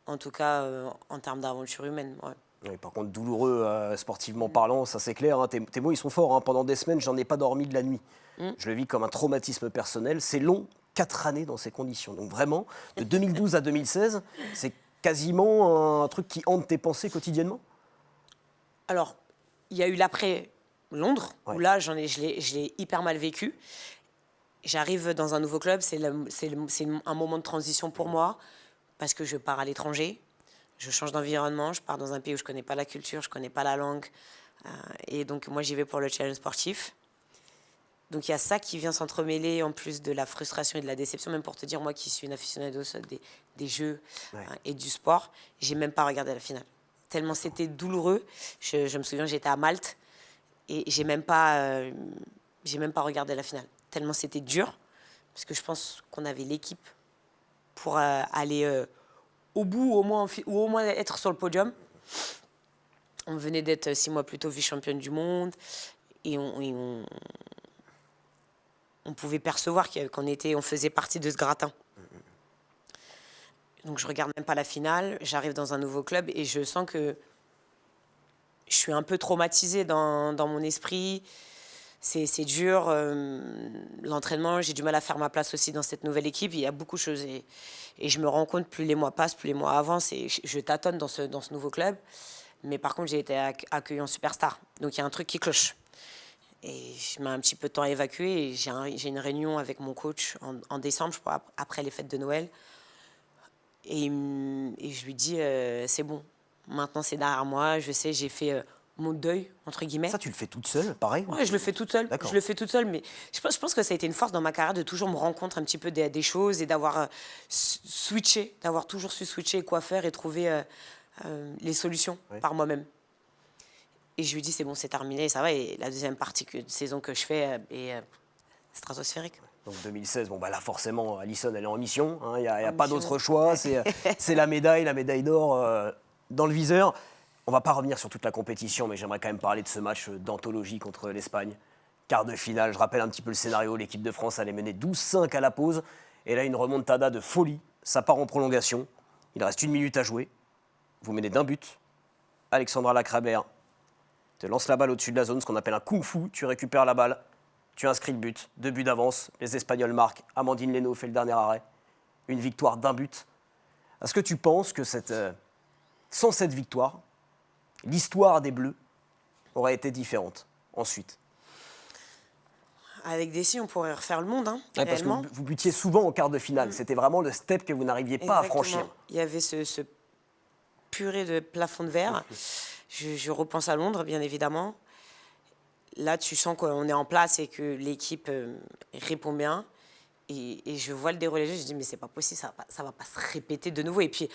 en tout cas en termes d'aventure humaine. Ouais. Oui, par contre, douloureux sportivement parlant, ça c'est clair. Hein, tes mots, ils sont forts. Hein. Pendant des semaines, j'en ai pas dormi de la nuit. Je le vis comme un traumatisme personnel. C'est long, 4 années dans ces conditions. Donc vraiment, de 2012 à 2016, c'est quasiment un truc qui hante tes pensées quotidiennement? Alors, il y a eu l'après Londres, où là, je l'ai hyper mal vécu. J'arrive dans un nouveau club, c'est un moment de transition pour moi, parce que je pars à l'étranger. Je change d'environnement, je pars dans un pays où je ne connais pas la culture, je ne connais pas la langue. Et donc, moi, j'y vais pour le challenge sportif. Donc, il y a ça qui vient s'entremêler, en plus de la frustration et de la déception. Même pour te dire, moi qui suis une aficionado des jeux et du sport, je n'ai même pas regardé la finale. Tellement c'était douloureux. Je me souviens, j'étais à Malte et je n'ai même pas regardé la finale. Tellement c'était dur, parce que je pense qu'on avait l'équipe pour aller... au bout, ou au moins être sur le podium. On venait d'être 6 mois plus tôt vice-championne du monde et on pouvait percevoir qu'on faisait partie de ce gratin. Donc je regarde même pas la finale, j'arrive dans un nouveau club et je sens que je suis un peu traumatisée dans mon esprit. C'est dur, l'entraînement, j'ai du mal à faire ma place aussi dans cette nouvelle équipe. Il y a beaucoup de choses et je me rends compte, plus les mois passent, plus les mois avancent, et je tâtonne dans ce nouveau club. Mais par contre, j'ai été accueillie en superstar. Donc il y a un truc qui cloche. Et je mets un petit peu de temps à évacuer. Et j'ai une réunion avec mon coach en décembre, je crois, après les fêtes de Noël. Et je lui dis, c'est bon, maintenant c'est derrière moi. Je sais, j'ai fait mon deuil, entre guillemets. Ça, tu le fais toute seule, pareil? Ouais, je le fais toute seule. D'accord. Je le fais toute seule, mais je pense que ça a été une force dans ma carrière de toujours me rendre compte un petit peu des choses et d'avoir switché, d'avoir toujours su switcher quoi faire et trouver les solutions par moi-même. Et je lui dis, c'est bon, c'est terminé, ça va. Et la deuxième partie de saison que je fais est stratosphérique. Donc 2016, bon, bah là forcément, Alisson, elle est en mission. Il n'y a pas mission. d'autre choix. C'est la médaille d'or dans le viseur. On ne va pas revenir sur toute la compétition, mais j'aimerais quand même parler de ce match d'anthologie contre l'Espagne. Quart de finale, je rappelle un petit peu le scénario. L'équipe de France allait mener 12-5 à la pause. Et là, une remontada de folie. Ça part en prolongation. Il reste 1 minute à jouer. Vous menez d'1 but. Alexandra Lacrabert te lance la balle au-dessus de la zone, ce qu'on appelle un kung-fu. Tu récupères la balle, tu inscris le but. 2 buts d'avance. Les Espagnols marquent. Amandine Leno fait le dernier arrêt. Une victoire d'1 but. Est-ce que tu penses que sans cette victoire, l'histoire des Bleus aurait été différente ensuite? Avec Dessy, on pourrait refaire le monde, Parce que réellement. vous butiez souvent en quart de finale. C'était vraiment le step que vous n'arriviez pas à franchir. Il y avait ce purée de plafond de verre. Je repense à Londres, bien évidemment. Là, tu sens qu'on est en place et que l'équipe répond bien. Et je vois le déroulé, je dis, mais c'est pas possible, ça va pas se répéter de nouveau. Et puis,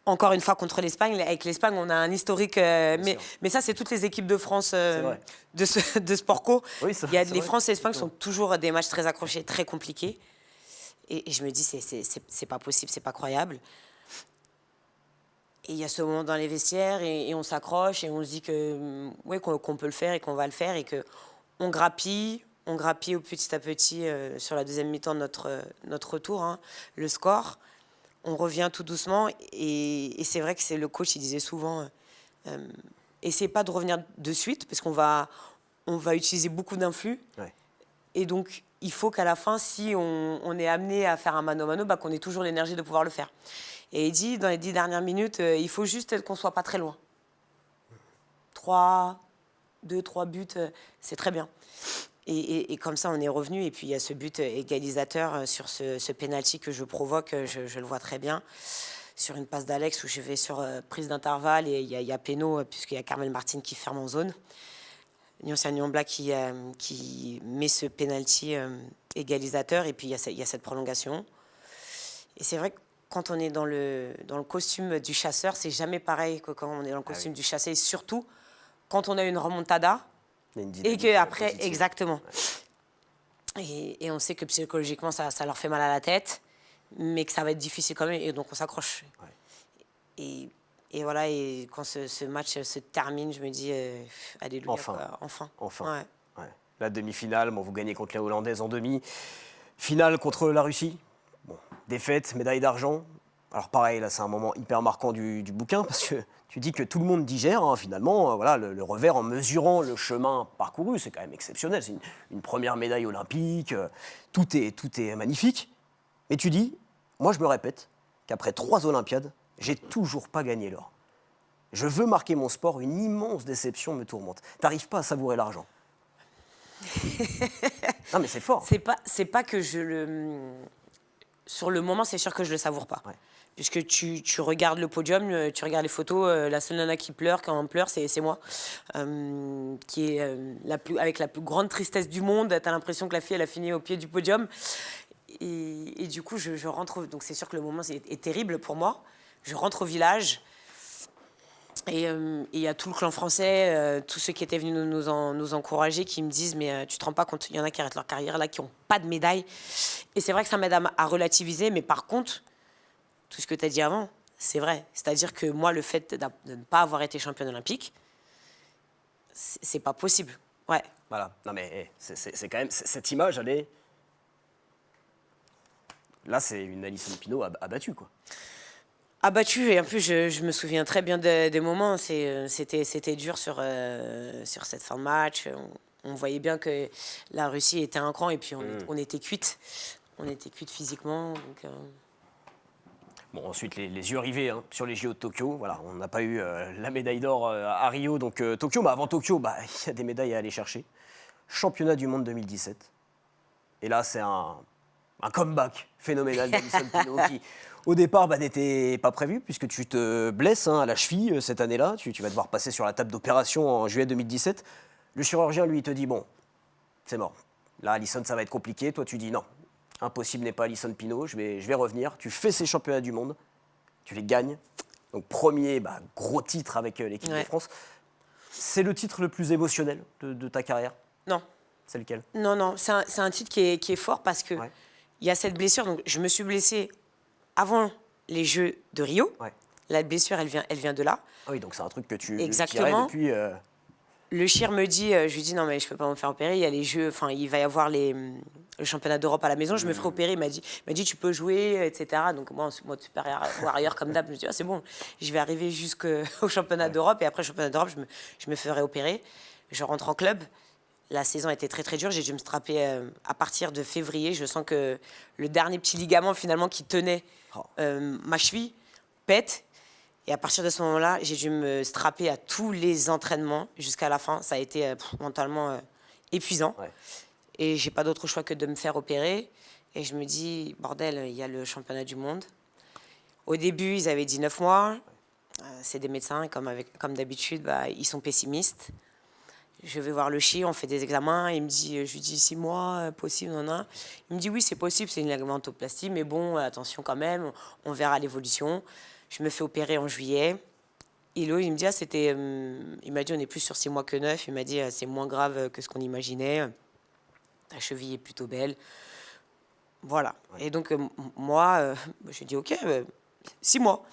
encore une fois, contre l'Espagne, avec l'Espagne, on a un historique. Mais ça, c'est toutes les équipes de France de sport co. Oui, Les France et l'Espagne sont toujours des matchs très accrochés, très compliqués. Et je me dis, c'est pas possible, c'est pas croyable. Et il y a ce moment dans les vestiaires et on s'accroche et on se dit qu'on peut le faire et qu'on va le faire et qu'on grappille petit à petit sur la deuxième mi-temps de notre retour, le score. On revient tout doucement et c'est vrai que c'est le coach, il disait souvent essayez pas de revenir de suite parce qu'on va utiliser beaucoup d'influx. Ouais. Et donc, il faut qu'à la fin, si on est amené à faire un mano-mano, qu'on ait toujours l'énergie de pouvoir le faire. Et il dit, dans les 10 dernières minutes, il faut juste qu'on ne soit pas très loin. 3 buts, c'est très bien. Et comme ça, on est revenu. Et puis, il y a ce but égalisateur sur ce penalty que je provoque, je le vois très bien. Sur une passe d'Alex où je vais sur prise d'intervalle et il y a péno, puisqu'il y a Carmel Martin qui ferme en zone. C'est Nyombla qui met ce penalty égalisateur. Et puis, il y a cette prolongation. Et c'est vrai que quand on est dans le costume du chasseur, c'est jamais pareil que quand on est dans le costume du chasseur. Et surtout, quand on a une remontada, et qu'après, exactement. Ouais. Et on sait que psychologiquement, ça leur fait mal à la tête, mais que ça va être difficile quand même, et donc on s'accroche. Ouais. Et voilà, et quand ce match se termine, je me dis, alléluia, enfin. Ouais. Ouais. La demi-finale, vous gagnez contre les Hollandaises en demi. Finale contre la Russie. Bon, défaite, médaille d'argent. Alors pareil, là c'est un moment hyper marquant du bouquin parce que tu dis que tout le monde digère finalement le revers en mesurant le chemin parcouru. C'est quand même exceptionnel, c'est une première médaille olympique, tout est magnifique. Mais tu dis, moi je me répète qu'après 3 Olympiades, j'ai toujours pas gagné l'or. Je veux marquer mon sport, une immense déception me tourmente. T'arrives pas à savourer l'argent. Non mais c'est fort. C'est pas que je le... Sur le moment, c'est sûr que je le savoure pas. Ouais. Puisque tu regardes le podium, tu regardes les photos, la seule nana qui pleure, quand on pleure, c'est moi. Qui est avec la plus grande tristesse du monde. Tu as l'impression que la fille, elle a fini au pied du podium. Et du coup, je rentre... Donc c'est sûr que le moment est terrible pour moi. Je rentre au village. Et il y a tout le clan français, tous ceux qui étaient venus nous encourager, qui me disent « Mais tu te rends pas compte, il y en a qui arrêtent leur carrière, là, qui n'ont pas de médaille. » Et c'est vrai que ça m'aide à relativiser, mais par contre, tout ce que tu as dit avant, c'est vrai. C'est-à-dire que moi, le fait de ne pas avoir été championne olympique, c'est pas possible. Ouais. Voilà. Non mais c'est quand même... Cette image, elle est... Là, c'est une Alison Pinault abattue, quoi. Abattue, et en plus, je me souviens très bien des moments. C'était dur sur cette fin de match. On voyait bien que la Russie était un cran, et puis on était cuite. On était cuite physiquement. Donc, Bon, ensuite, les yeux rivés sur les JO de Tokyo. Voilà, on n'a pas eu la médaille d'or à Rio, donc Tokyo. Mais avant Tokyo, il y a des médailles à aller chercher. Championnat du monde 2017. Et là, c'est un Un comeback phénoménal d'Alison Pinault qui, au départ, n'était pas prévu puisque tu te blesses à la cheville cette année-là. Tu vas devoir passer sur la table d'opération en juillet 2017. Le chirurgien, lui, te dit, bon, c'est mort. Là, Alison, ça va être compliqué. Toi, tu dis, non, impossible n'est pas Alison Pinault, je vais revenir. Tu fais ces championnats du monde, tu les gagnes. Donc, premier gros titre avec l'équipe de France. C'est le titre le plus émotionnel de ta carrière? Non. C'est lequel? Non, c'est un titre qui est fort parce que il y a cette blessure. Donc, je me suis blessée avant les Jeux de Rio. Ouais. La blessure, elle vient de là. Ah oui, donc c'est un truc que tu Tirais depuis... Le chir me dit, je lui dis non mais je peux pas me faire opérer, il y a les Jeux, enfin il va y avoir le championnat d'Europe à la maison, je me ferai opérer. Il m'a dit tu peux jouer, etc. Donc moi, super warrior comme d'hab, je me dis c'est bon, je vais arriver jusqu'au championnat d'Europe et après le championnat d'Europe, je me ferai opérer. Je rentre en club. La saison a été très très dure, j'ai dû me strapper à partir de février. Je sens que le dernier petit ligament finalement qui tenait ma cheville pète. Et à partir de ce moment-là, j'ai dû me strapper à tous les entraînements jusqu'à la fin. Ça a été mentalement épuisant. Ouais. Et j'ai pas d'autre choix que de me faire opérer. Et je me dis, bordel, il y a le championnat du monde. Au début, ils avaient dit 9 mois. C'est des médecins, comme d'habitude, ils sont pessimistes. Je vais voir le chi, on fait des examens. Je lui dis 6 mois, possible, non. Il me dit oui, c'est possible, c'est une ligamentoplastie, mais bon, attention quand même, on verra l'évolution. Je me fais opérer en juillet. Il me dit, il m'a dit, on est plus sur 6 mois que 9. Il m'a dit, c'est moins grave que ce qu'on imaginait. Ta cheville est plutôt belle. Voilà. Ouais. Et donc, moi, je dis, OK, 6 mois.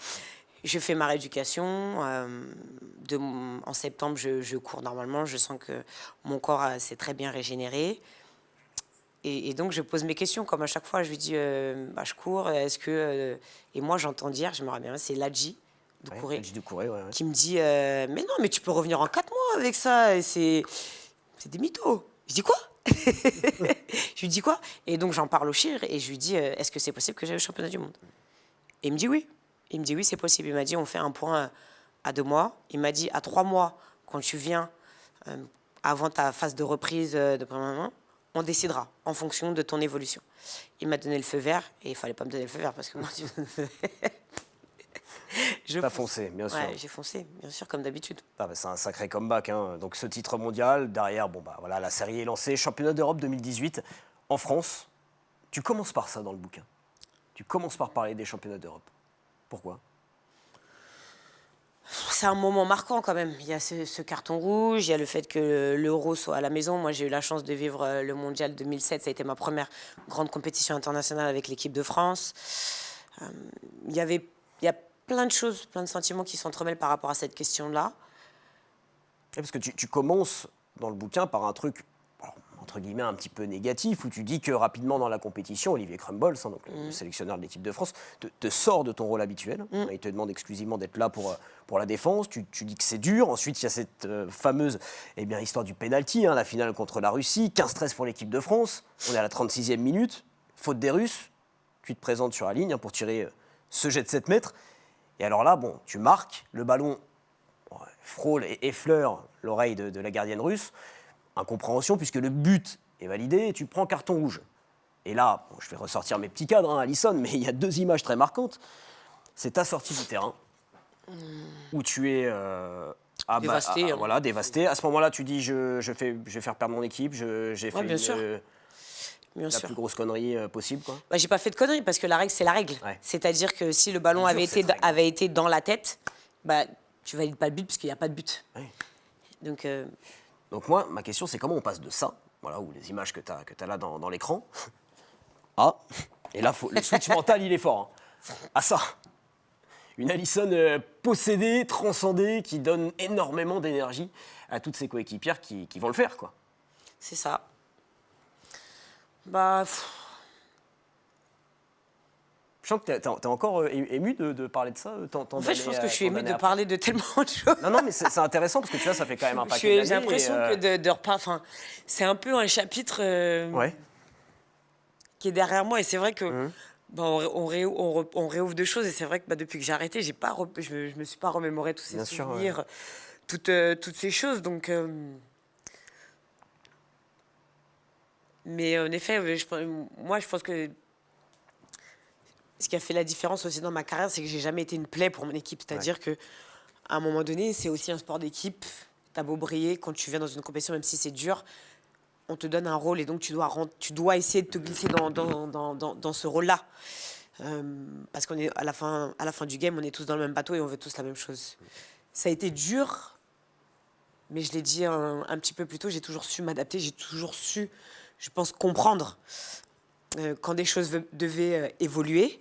Je fais ma rééducation. En septembre, je cours normalement. Je sens que mon corps s'est très bien régénéré. Et donc, je pose mes questions. Comme à chaque fois, je lui dis, je cours. Est-ce que... Et moi, j'entends dire, je me rappelle bien, c'est Ladji Doucouré, qui me dit, mais non, mais tu peux revenir en 4 mois avec ça. C'est des mythos. Je dis quoi? Je lui dis quoi? Et donc, j'en parle au chir et je lui dis, est-ce que c'est possible que j'aille au championnat du monde? Et il me dit oui. Il me dit oui, c'est possible. Il m'a dit, on fait un point à 2 mois. Il m'a dit, à 3 mois, quand tu viens, avant ta phase de reprise de moment, on décidera en fonction de ton évolution. Il m'a donné le feu vert et il fallait pas me donner le feu vert parce que moi, T'as foncé, bien sûr. Ouais, j'ai foncé, bien sûr, comme d'habitude. C'est un sacré comeback. Donc ce titre mondial, derrière, la série est lancée. Championnat d'Europe 2018 en France. Tu commences par ça dans le bouquin. Tu commences par parler des championnats d'Europe. Pourquoi? C'est un moment marquant quand même. Il y a ce carton rouge, il y a le fait que l'Euro soit à la maison. Moi, j'ai eu la chance de vivre le Mondial 2007. Ça a été ma première grande compétition internationale avec l'équipe de France. Il y a plein de choses, plein de sentiments qui s'entremêlent par rapport à cette question-là. Parce que tu commences dans le bouquin par un truc, entre guillemets, un petit peu négatif, où tu dis que rapidement dans la compétition, Olivier Crumbles, donc le sélectionneur de l'équipe de France, te sort de ton rôle habituel. Il te demande exclusivement d'être là pour la défense. Tu dis que c'est dur. Ensuite, il y a cette fameuse histoire du pénalty, la finale contre la Russie. 15-13 pour l'équipe de France. On est à la 36e minute. Faute des Russes. Tu te présentes sur la ligne pour tirer ce jet de 7 mètres. Et alors là, tu marques, le ballon frôle et effleure l'oreille de la gardienne russe. Incompréhension, puisque le but est validé et tu prends carton rouge. Et là, je vais ressortir mes petits cadres, Alison, mais il y a 2 images très marquantes. C'est ta sortie du terrain, où tu es dévasté. Dévasté. À ce moment-là, tu dis, je vais faire perdre mon équipe, j'ai fait la plus grosse connerie possible, quoi. J'ai pas fait de connerie, parce que la règle, c'est la règle. Ouais. C'est-à-dire que si le ballon avait été dans la tête, tu valides pas le but, parce qu'il n'y a pas de but. Ouais. Donc moi, ma question, c'est comment on passe de ça, ou les images que tu as là dans l'écran, et là, le switch mental, il est fort, à ça. Une Alison possédée, transcendée, qui donne énormément d'énergie à toutes ses coéquipières qui vont le faire, quoi. C'est ça. Je sens que t'es encore ému de parler de ça. En fait, je pense que je suis ému de parler de tellement de choses. Non, mais c'est intéressant parce que tu vois, ça fait quand même un paquet d'années. J'ai l'impression que de repas... c'est un peu un chapitre qui est derrière moi. Et c'est vrai que on réouvre de choses. Et c'est vrai que depuis que j'ai arrêté, je me suis pas remémoré tous ces souvenirs, toutes ces choses. Donc... Mais en effet, moi, je pense que ce qui a fait la différence aussi dans ma carrière, c'est que j'ai jamais été une plaie pour mon équipe. C'est-à-dire que à un moment donné, c'est aussi un sport d'équipe. T'as beau briller, quand tu viens dans une compétition, même si c'est dur, on te donne un rôle et donc tu dois essayer de te glisser dans ce rôle-là. Parce qu'on est à la fin du game, on est tous dans le même bateau et on veut tous la même chose. Ça a été dur, mais je l'ai dit un petit peu plus tôt, j'ai toujours su m'adapter, j'ai toujours su, je pense, comprendre quand des choses devaient évoluer.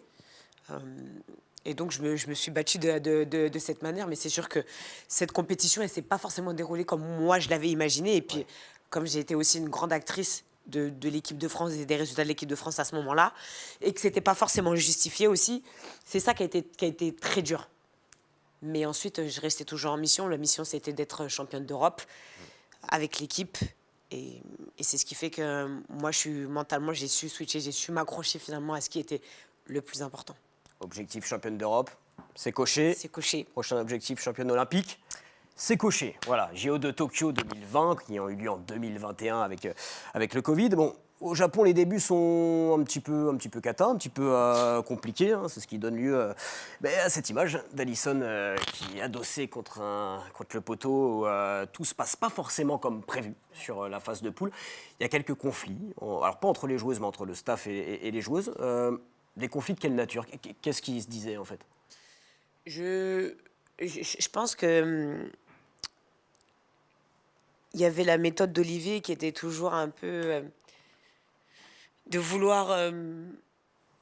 Et donc, je me suis battue de cette manière. Mais c'est sûr que cette compétition, elle ne s'est pas forcément déroulée comme moi, je l'avais imaginé. Et puis, comme j'ai été aussi une grande actrice de l'équipe de France et des résultats de l'équipe de France à ce moment-là, et que ce n'était pas forcément justifié aussi, c'est ça qui a été très dur. Mais ensuite, je restais toujours en mission. La mission, c'était d'être championne d'Europe avec l'équipe. Et c'est ce qui fait que moi, mentalement, j'ai su switcher, j'ai su m'accrocher finalement à ce qui était le plus important. Objectif championne d'Europe, c'est coché. C'est coché. Prochain objectif championne olympique, c'est coché. Voilà, JO de Tokyo 2020 qui ont eu lieu en 2021 avec le Covid. Bon, au Japon, les débuts sont un petit peu cata, un petit peu compliqués. Hein. C'est ce qui donne lieu à cette image d'Alison qui est adossée contre le poteau où tout se passe pas forcément comme prévu sur la phase de poule. Il y a quelques conflits, alors pas entre les joueuses, mais entre le staff et les joueuses. Des conflits de quelle nature? Qu'est-ce qui se disait en fait? Je pense que il y avait la méthode d'Olivier qui était toujours un peu de vouloir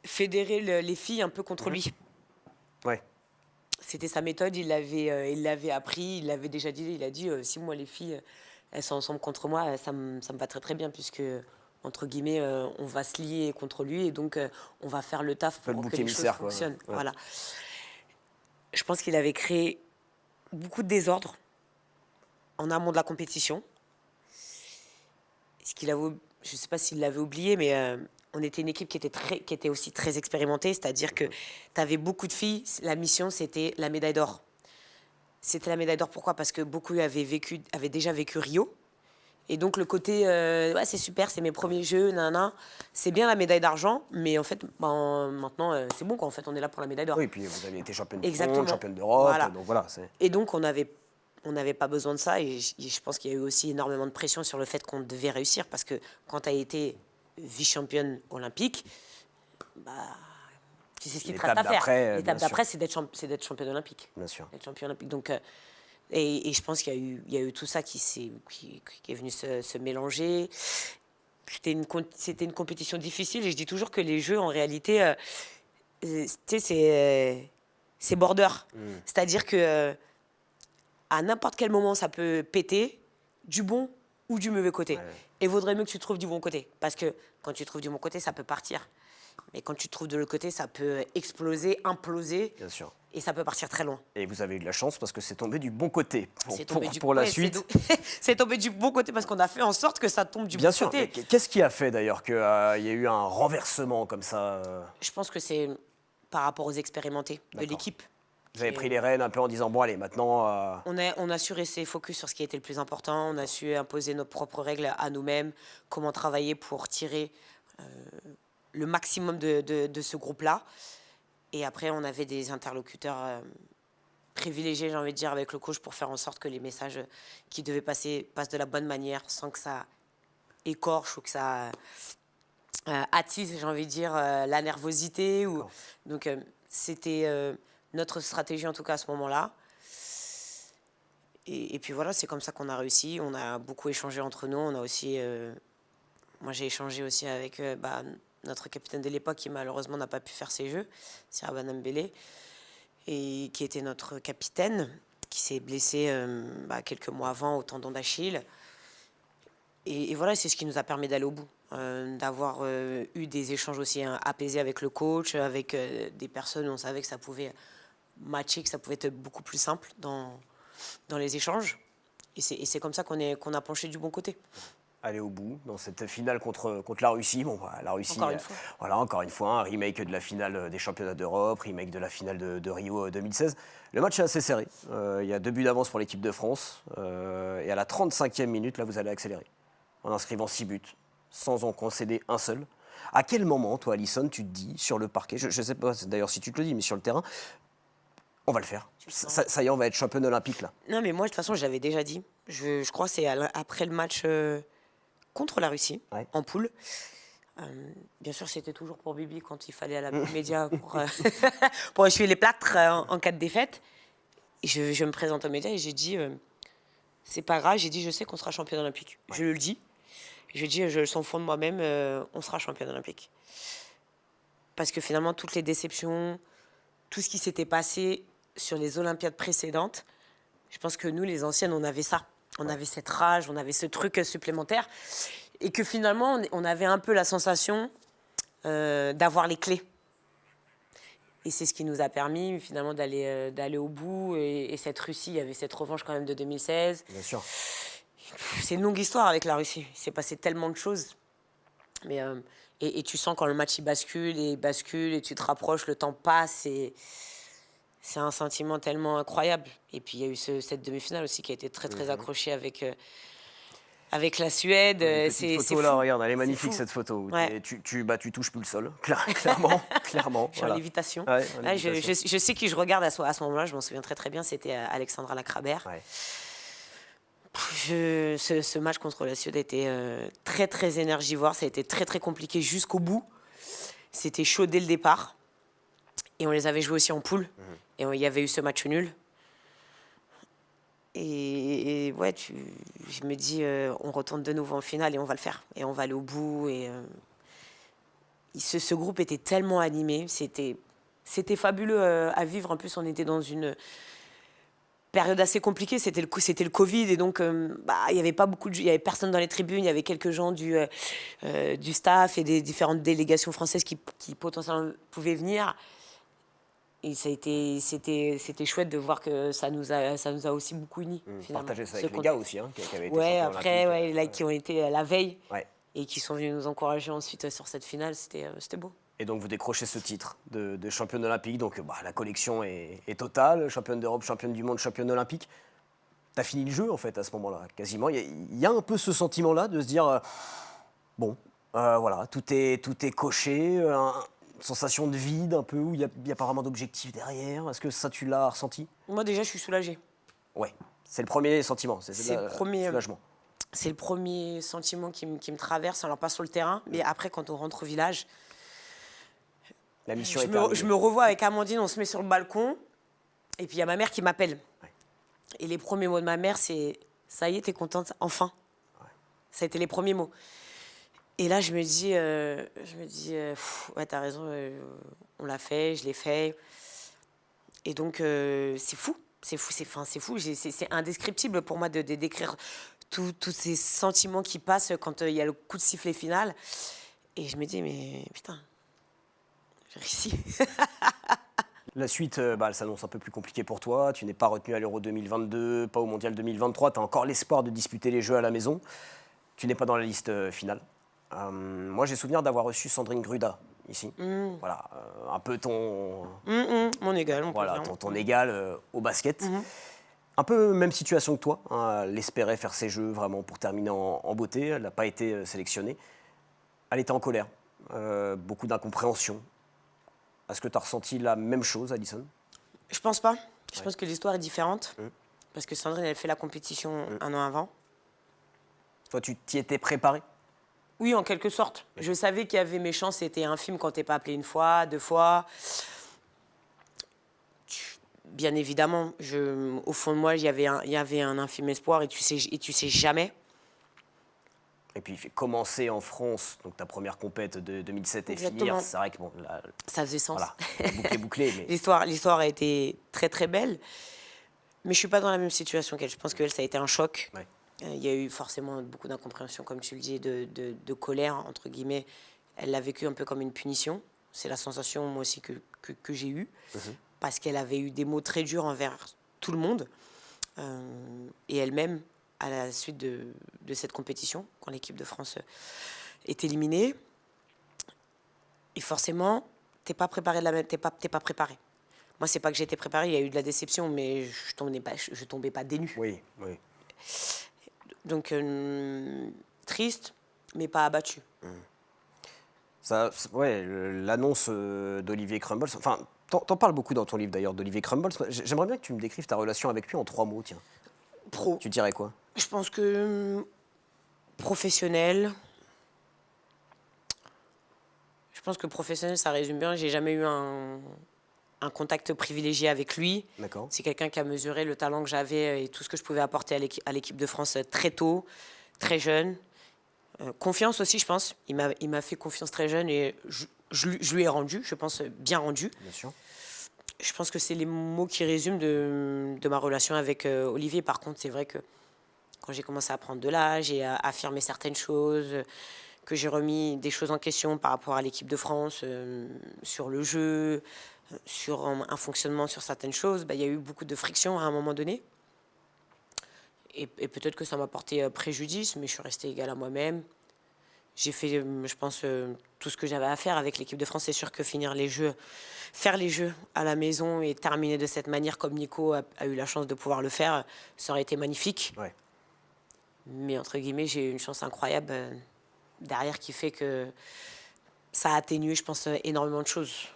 fédérer les filles un peu contre lui. Ouais. C'était sa méthode, il l'avait appris, il l'avait déjà dit. Il a dit si moi les filles elles sont ensemble contre moi, ça me va très très bien puisque entre guillemets, on va se lier contre lui et donc on va faire le taf pour que les choses fonctionnent. Ouais. Voilà. Je pense qu'il avait créé beaucoup de désordre en amont de la compétition. Je ne sais pas s'il l'avait oublié, mais on était une équipe qui était aussi très expérimentée, c'est-à-dire que tu avais beaucoup de filles. La mission, c'était la médaille d'or. C'était la médaille d'or, pourquoi? Parce que beaucoup avaient déjà vécu Rio. Et donc le côté, c'est super, c'est mes premiers jeux, c'est bien la médaille d'argent, mais en fait, maintenant, c'est bon, quoi. En fait, on est là pour la médaille d'or. Oui, et puis vous avez été championne du Exactement. monde, championne d'Europe, Voilà. donc voilà. Et donc on n'avait pas besoin de ça, et je pense qu'il y a eu aussi énormément de pression sur le fait qu'on devait réussir, parce que quand tu as été vice-championne olympique, tu sais ce qu'il te reste à faire. L'étape d'après, c'est d'être championne olympique. Bien sûr. D'être championne olympique. Donc, et je pense qu'il y a eu tout ça qui est venu se mélanger. C'était une compétition difficile, et je dis toujours que les jeux, en réalité, c'est border. C'est-à-dire que à n'importe quel moment, ça peut péter du bon ou du mauvais côté. Ouais. Et vaudrait mieux que tu trouves du bon côté. Parce que quand tu trouves du bon côté, ça peut partir. Mais quand tu te trouves de l'autre côté, ça peut exploser, imploser. Bien sûr. Et ça peut partir très loin. Et vous avez eu de la chance parce que c'est tombé du bon côté pour la suite. C'est tombé du bon côté parce qu'on a fait en sorte que ça tombe du bon côté. Bien sûr. Qu'est-ce qui a fait d'ailleurs qu'il y a eu un renversement comme ça Je pense que c'est par rapport aux expérimentés de l'équipe. Vous avez pris les rênes un peu en disant, bon allez, maintenant... On a su rester focus sur ce qui était le plus important. On a su imposer nos propres règles à nous-mêmes. Comment travailler pour tirer le maximum de ce groupe-là. Et après, on avait des interlocuteurs privilégiés, j'ai envie de dire, avec le coach pour faire en sorte que les messages qui devaient passer passent de la bonne manière, sans que ça écorche ou que ça attise, j'ai envie de dire, la nervosité. Donc, c'était notre stratégie, en tout cas, à ce moment-là. Et puis voilà, c'est comme ça qu'on a réussi. On a beaucoup échangé entre nous. On a aussi... moi, j'ai échangé aussi avec... notre capitaine de l'époque qui malheureusement n'a pas pu faire ses jeux, Siraba Mbele, et qui était notre capitaine, qui s'est blessé quelques mois avant au tendon d'Achille. Et voilà, c'est ce qui nous a permis d'aller au bout, d'avoir eu des échanges aussi apaisés avec le coach, avec des personnes où on savait que ça pouvait matcher, que ça pouvait être beaucoup plus simple dans les échanges. Et c'est comme ça qu'on a penché du bon côté. Aller au bout dans cette finale contre la Russie. Bon, la Russie, encore une fois. Voilà, encore une fois, un remake de la finale des championnats d'Europe, remake de la finale de Rio 2016. Le match est assez serré. Il y a 2 buts d'avance pour l'équipe de France. Et à la 35e minute, là, vous allez accélérer. En inscrivant 6 buts, sans en concéder un seul. À quel moment, toi, Alison, tu te dis, sur le parquet, je ne sais pas d'ailleurs si tu te le dis, mais sur le terrain, on va le faire. Ça y est, on va être championne olympique, là. Non, mais moi, de toute façon, je l'avais déjà dit. Je crois que c'est après le match contre la Russie, Ouais. en poule. Bien sûr, c'était toujours pour Bibi quand il fallait à la média pour essuyer les plâtres en cas de défaite. Et je me présente aux médias et j'ai dit, c'est pas grave, j'ai dit, je sais qu'on sera championne olympique. Ouais. Je le dis. Je dis, je le sens au fond de moi-même, on sera championne olympique. Parce que finalement, toutes les déceptions, tout ce qui s'était passé sur les Olympiades précédentes, je pense que nous, les anciennes, on avait ça. On avait cette rage, on avait ce truc supplémentaire. Et que finalement, on avait un peu la sensation d'avoir les clés. Et c'est ce qui nous a permis finalement d'aller au bout. Et cette Russie, il y avait cette revanche quand même de 2016. Bien sûr. C'est une longue histoire avec la Russie. Il s'est passé tellement de choses. Mais, et tu sens quand le match il bascule et tu te rapproches, le temps passe. C'est un sentiment tellement incroyable. Et puis il y a eu cette demi-finale aussi qui a été très très accrochée avec la Suède. C'est photo là, regarde, elle est magnifique cette photo. Ouais. Tu touches plus le sol, clairement. Je suis en lévitation. Ouais, je sais qui je regarde à ce moment-là, je m'en souviens très très bien, c'était Alexandra Lacrabert. Ouais. Ce match contre la Suède a été très très énergivore, ça a été très très compliqué jusqu'au bout. C'était chaud dès le départ. Et on les avait joués aussi en poule. Et il y avait eu ce match nul. Et ouais, je me dis, on retourne de nouveau en finale et on va le faire. Et on va aller au bout. Et ce groupe était tellement animé. C'était fabuleux à vivre. En plus, on était dans une période assez compliquée. C'était le Covid. Et donc, il y avait pas beaucoup il y avait personne dans les tribunes. Il y avait quelques gens du staff et des différentes délégations françaises qui potentiellement pouvaient venir. Et c'était chouette de voir que ça nous a aussi beaucoup unis. Partager ça avec les gars aussi, qui avaient été qui ont été à la veille et qui sont venus nous encourager ensuite sur cette finale, c'était beau. Et donc vous décrochez ce titre de championne olympique, donc la collection est totale, championne d'Europe, championne du monde, championne olympique. T'as fini le jeu en fait à ce moment-là, quasiment. Il y a un peu ce sentiment-là de se dire, voilà, tout est coché, sensation de vide un peu, où il n'y a pas vraiment d'objectif derrière. Est-ce que ça, tu l'as ressenti? Moi, déjà, je suis soulagée. Ouais, c'est le premier sentiment, c'est le premier soulagement. C'est le premier sentiment qui me traverse, alors pas sur le terrain, mais après, quand on rentre au village, la mission je me revois avec Amandine, on se met sur le balcon, et puis il y a ma mère qui m'appelle. Ouais. Et les premiers mots de ma mère, c'est « ça y est, t'es contente, enfin ». Ça a été les premiers mots. Et là, je me dis, ouais, t'as raison, on l'a fait, je l'ai fait. Et donc, c'est fou. C'est indescriptible pour moi de décrire tous ces sentiments qui passent quand il y a le coup de sifflet final. Et je me dis, mais putain, j'ai réussi. La suite, elle s'annonce un peu plus compliquée pour toi. Tu n'es pas retenu à l'Euro 2022, pas au Mondial 2023. Tu as encore l'espoir de disputer les Jeux à la maison. Tu n'es pas dans la liste finale. Moi, j'ai souvenir d'avoir reçu Sandrine Gruda ici. Voilà, un peu ton... mon égal. Voilà, ton égal au basket. Un peu même situation que toi. Elle espérait faire ses jeux vraiment pour terminer en beauté. Elle n'a pas été sélectionnée. Elle était en colère. Beaucoup d'incompréhension. Est-ce que tu as ressenti la même chose, Alison? Je pense pas. Je pense que l'histoire est différente. Parce que Sandrine, elle fait la compétition un an avant. Toi, tu t'y étais préparée? Oui, en quelque sorte. Je savais qu'il y avait mes chances, c'était infime quand t'es pas appelé une fois, 2 fois. Bien évidemment, au fond de moi, il y avait un infime espoir et tu sais jamais. Et puis commencer en France, donc ta première compète de 2007 et finir, c'est vrai que bon, là, ça faisait sens. Voilà, la boucle est bouclée. Mais... L'histoire a été très très belle, mais je suis pas dans la même situation qu'elle. Je pense qu'elle, ça a été un choc. Ouais. Il y a eu forcément beaucoup d'incompréhension, comme tu le dis, de colère, entre guillemets. Elle l'a vécu un peu comme une punition. C'est la sensation, moi aussi, que j'ai eue. Parce qu'elle avait eu des mots très durs envers tout le monde. Et elle-même, à la suite de cette compétition, quand l'équipe de France est éliminée. Et forcément, t'es pas préparé t'es pas préparé. Moi, c'est pas que j'étais préparée, il y a eu de la déception, mais je tombais pas des nues. Oui. Donc, triste, mais pas abattu. Ouais, l'annonce d'Olivier Crumbles, enfin, t'en parles beaucoup dans ton livre d'ailleurs d'Olivier Crumbles. J'aimerais bien que tu me décrives ta relation avec lui en 3 mots, tiens. Pro. Tu dirais quoi? Je pense que professionnel. Je pense que professionnel, ça résume bien. J'ai jamais eu un contact privilégié avec lui. D'accord. C'est quelqu'un qui a mesuré le talent que j'avais et tout ce que je pouvais apporter à l'équipe de France très tôt, très jeune. Confiance aussi, je pense. Il m'a fait confiance très jeune et je lui ai rendu, je pense, bien rendu. Bien sûr. Je pense que c'est les mots qui résument de ma relation avec Olivier. Par contre, c'est vrai que quand j'ai commencé à prendre de l'âge et à affirmer certaines choses, que j'ai remis des choses en question par rapport à l'équipe de France, sur le jeu, sur un fonctionnement, sur certaines choses, il y a eu beaucoup de friction à un moment donné. Et peut-être que ça m'a porté préjudice, mais je suis restée égale à moi-même. J'ai fait, je pense, tout ce que j'avais à faire avec l'équipe de France. C'est sûr que faire les jeux à la maison et terminer de cette manière, comme Nico a eu la chance de pouvoir le faire, ça aurait été magnifique. Ouais. Mais entre guillemets, j'ai eu une chance incroyable derrière qui fait que ça a atténué, je pense, énormément de choses.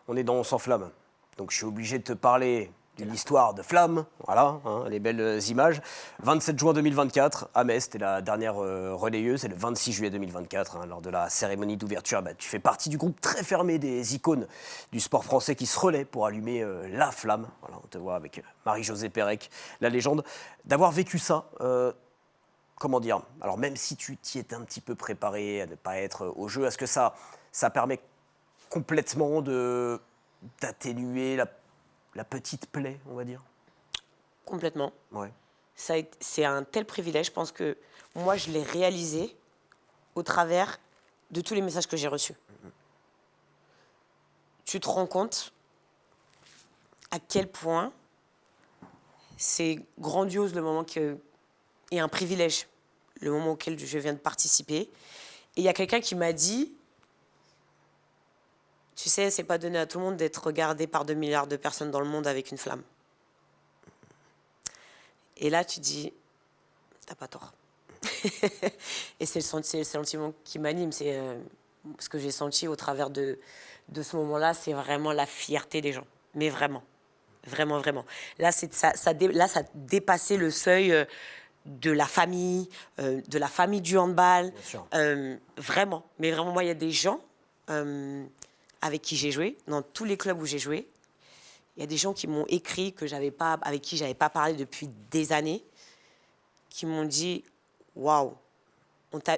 On est dans On s'enflamme. Donc je suis obligé de te parler d'une histoire de flamme. Voilà, hein, les belles images. 27 juin 2024, à Metz, t'es la dernière relayeuse. Et le 26 juillet 2024, hein, lors de la cérémonie d'ouverture, tu fais partie du groupe très fermé des icônes du sport français qui se relaient pour allumer la flamme. Voilà, on te voit avec Marie-Josée Pérec, la légende. D'avoir vécu ça, comment dire, alors même si tu t'y étais un petit peu préparé à ne pas être au jeu, est-ce que ça permet complètement d'atténuer la petite plaie, on va dire? Complètement. Ouais. C'est un tel privilège, je pense que moi, je l'ai réalisé au travers de tous les messages que j'ai reçus. Tu te rends compte à quel point c'est grandiose le moment et un privilège, le moment auquel je viens de participer. Et il y a quelqu'un qui m'a dit, tu sais, c'est pas donné à tout le monde d'être regardé par 2 milliards de personnes dans le monde avec une flamme. Et là, tu dis, t'as pas tort. Et c'est le sentiment qui m'anime. C'est ce que j'ai senti au travers de ce moment-là, c'est vraiment la fierté des gens. Mais vraiment. Vraiment, vraiment. Là, ça dépassait le seuil de la famille du handball. Bien sûr. Vraiment. Mais vraiment, moi, il y a des gens avec qui j'ai joué, dans tous les clubs où j'ai joué. Il y a des gens qui m'ont écrit, avec qui je n'avais pas parlé depuis des années, qui m'ont dit « Waouh !»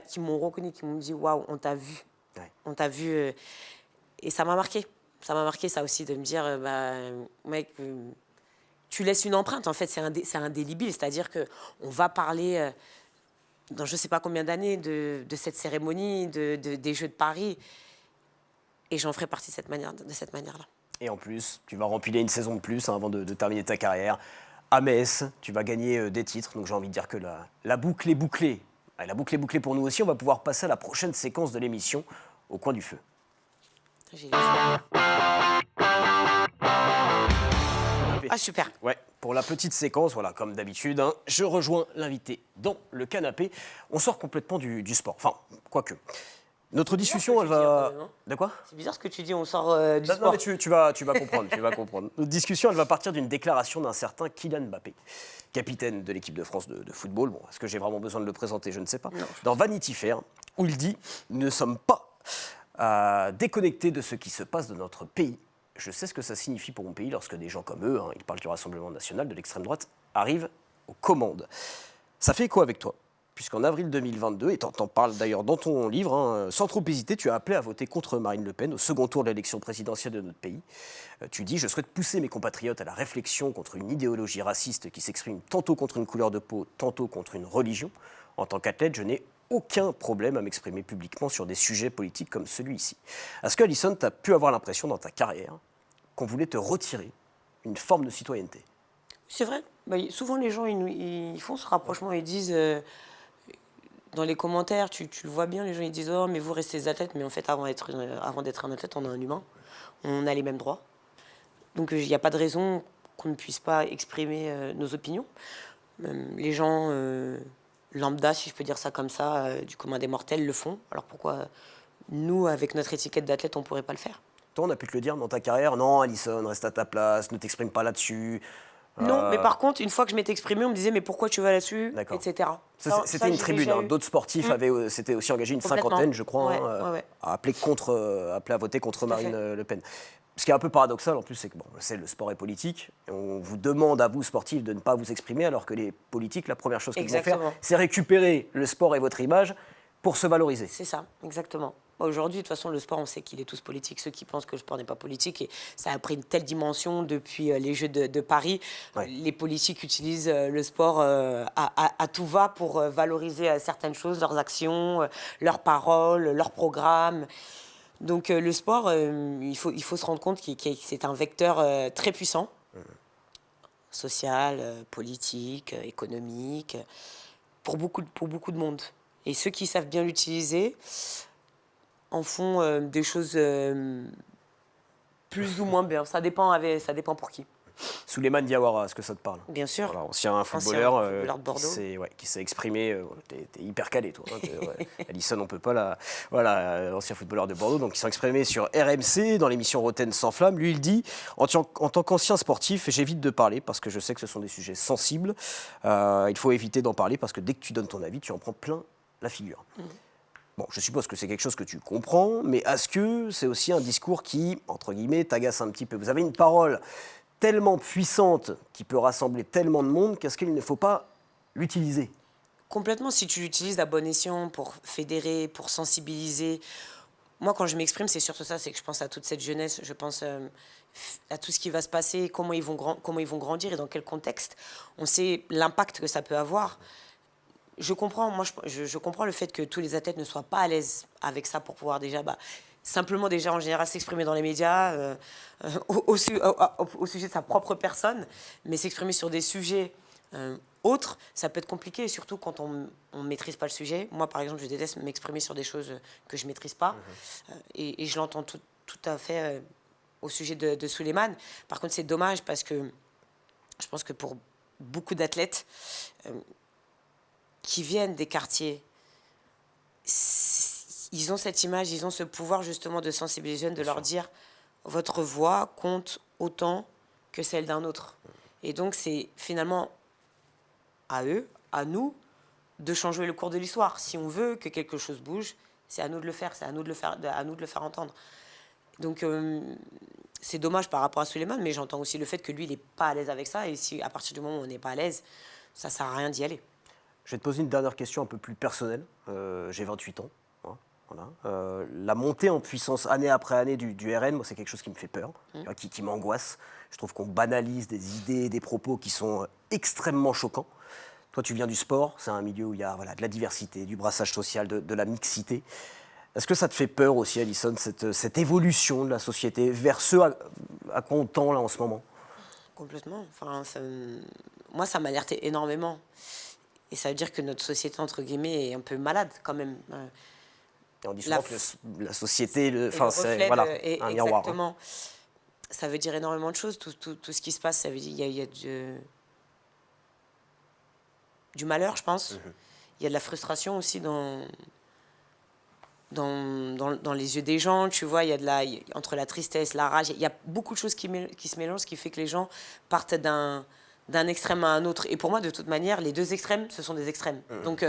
qui m'ont reconnu, qui m'ont dit « Waouh, on t'a vu. Ouais. On t'a vu. » Et ça m'a marqué. Ça m'a marqué, ça aussi, de me dire mec, tu laisses une empreinte, en fait, c'est indélébile. C'est-à-dire qu'on va parler, dans je ne sais pas combien d'années, de cette cérémonie, des Jeux de Paris. Et j'en ferai partie de cette manière-là. Et en plus, tu vas rempiler une saison de plus avant de terminer ta carrière. À Metz, tu vas gagner des titres. Donc j'ai envie de dire que la boucle est bouclée. Et la boucle est bouclée pour nous aussi. On va pouvoir passer à la prochaine séquence de l'émission, Au coin du feu. Ah, super. Ouais, pour la petite séquence, voilà, comme d'habitude, hein, je rejoins l'invité dans le canapé. On sort complètement du sport. Enfin, quoique. Notre discussion, elle va... De quoi? C'est bizarre ce que tu dis, on sort du sport. Non, mais tu vas comprendre, tu vas comprendre. Notre discussion, elle va partir d'une déclaration d'un certain Kylian Mbappé, capitaine de l'équipe de France de football. Bon, est-ce que j'ai vraiment besoin de le présenter? Je ne sais pas. Non. Dans Vanity Fair, où il dit « Nous ne sommes pas déconnectés de ce qui se passe dans notre pays. Je sais ce que ça signifie pour mon pays lorsque des gens comme eux, hein, ils parlent du Rassemblement national, de l'extrême droite, arrivent aux commandes. » Ça fait écho avec toi, puisqu'en avril 2022, et t'en parles d'ailleurs dans ton livre, hein, sans trop hésiter, tu as appelé à voter contre Marine Le Pen au second tour de l'élection présidentielle de notre pays. Tu dis « Je souhaite pousser mes compatriotes à la réflexion contre une idéologie raciste qui s'exprime tantôt contre une couleur de peau, tantôt contre une religion. En tant qu'athlète, je n'ai aucun problème à m'exprimer publiquement sur des sujets politiques comme celui-ci. » Est-ce que, Alison, tu as pu avoir l'impression dans ta carrière qu'on voulait te retirer une forme de citoyenneté? C'est vrai. Souvent, les gens, ils font ce rapprochement. Ils disent, dans les commentaires, tu le vois bien, les gens, ils disent « Oh, mais vous restez des athlètes. » Mais en fait, avant d'être un athlète, on est un humain. On a les mêmes droits. Donc, il n'y a pas de raison qu'on ne puisse pas exprimer nos opinions. Les gens... lambda, si je peux dire ça comme ça, du commun des mortels, le font. Alors pourquoi Nous, avec notre étiquette d'athlète, on ne pourrait pas le faire. Toi, on a pu te le dire dans ta carrière, non, Alisson, reste à ta place, ne t'exprime pas là-dessus. Non, mais par contre, une fois que je m'étais exprimée, on me disait mais pourquoi tu vas là-dessus, D'accord. etc. C'était une j'ai tribune, déjà hein. eu. D'autres sportifs s'étaient aussi engagés, une Complètement. cinquantaine, je crois, Ouais, hein, ouais. à appeler à voter contre Tout à Marine fait. Le Pen. Ce qui est un peu paradoxal en plus, c'est que bon, le sport est politique. On vous demande à vous, sportifs, de ne pas vous exprimer, alors que les politiques, la première chose qu'ils vont faire, Exactement. c'est récupérer le sport et votre image pour se valoriser. C'est ça, exactement. Aujourd'hui, de toute façon, le sport, on sait qu'il est tous politique. Ceux qui pensent que le sport n'est pas politique, et ça a pris une telle dimension depuis les Jeux de Paris. Ouais. Les politiques utilisent le sport à tout va pour valoriser certaines choses, leurs actions, leurs paroles, leurs programmes. Donc le sport, il faut se rendre compte que c'est un vecteur très puissant, social, politique, économique, pour beaucoup de monde. Et ceux qui savent bien l'utiliser en font des choses plus ou moins bien. Ça dépend pour qui. Souleymane Diawara, est-ce que ça te parle? Bien sûr. Voilà, ancien footballeur, footballeur de Bordeaux. qui s'est exprimé. T'es hyper calé, toi. Hein, Alisson, on peut pas la. Voilà, ancien footballeur de Bordeaux, donc qui s'est exprimé sur RMC dans l'émission Roten sans flamme. Lui, il dit en tant qu'ancien sportif, j'évite de parler parce que je sais que ce sont des sujets sensibles. Il faut éviter d'en parler parce que dès que tu donnes ton avis, tu en prends plein la figure. Bon, je suppose que c'est quelque chose que tu comprends, mais est-ce que c'est aussi un discours qui, entre guillemets, t'agace un petit peu? Vous avez une parole tellement puissante qui peut rassembler tellement de monde qu'est-ce qu'il ne faut pas l'utiliser? Complètement, si tu l'utilises à bon escient pour fédérer, pour sensibiliser. Moi, quand je m'exprime, c'est surtout ça, c'est que je pense à toute cette jeunesse, je pense à tout ce qui va se passer, comment ils vont grandir et dans quel contexte. On sait l'impact que ça peut avoir. Je comprends, je comprends le fait que tous les athlètes ne soient pas à l'aise avec ça pour pouvoir déjà, simplement déjà en général s'exprimer dans les médias au sujet de sa propre personne, mais s'exprimer sur des sujets autres, ça peut être compliqué, surtout quand on ne maîtrise pas le sujet. Moi, par exemple, je déteste m'exprimer sur des choses que je ne maîtrise pas, et je l'entends tout à fait au sujet de Souleymane. Par contre, c'est dommage parce que je pense que pour beaucoup d'athlètes qui viennent des quartiers, ils ont cette image, ils ont ce pouvoir justement de sensibiliser les jeunes, de leur dire votre voix compte autant que celle d'un autre. Et donc c'est finalement à eux, à nous, de changer le cours de l'histoire. Si on veut que quelque chose bouge, c'est à nous de le faire, c'est à nous de le faire entendre. Donc c'est dommage par rapport à Souleymane, mais j'entends aussi le fait que lui, il n'est pas à l'aise avec ça. Et si à partir du moment où on n'est pas à l'aise, ça ne sert à rien d'y aller. Je vais te poser une dernière question un peu plus personnelle. J'ai 28 ans. Hein, voilà. La montée en puissance année après année du RN, moi, c'est quelque chose qui me fait peur, qui m'angoisse. Je trouve qu'on banalise des idées, des propos qui sont extrêmement choquants. Toi, tu viens du sport, c'est un milieu où il y a de la diversité, du brassage social, de la mixité. Est-ce que ça te fait peur aussi, Alisson, cette évolution de la société vers ce à quoi on tend là en ce moment? Complètement. Enfin, moi, ça m'alertait énormément. Et ça veut dire que notre société, entre guillemets, est un peu malade quand même. Et on dit souvent que la société, c'est voilà, un miroir. Exactement. Ça veut dire énormément de choses. Tout ce qui se passe, ça veut dire il y a du malheur, je pense. Il y a de la frustration aussi dans les yeux des gens, tu vois. Entre la tristesse, la rage, il y a beaucoup de choses qui se mélangent, ce qui fait que les gens partent d'un extrême à un autre. Et pour moi, de toute manière, les deux extrêmes, ce sont des extrêmes. Donc,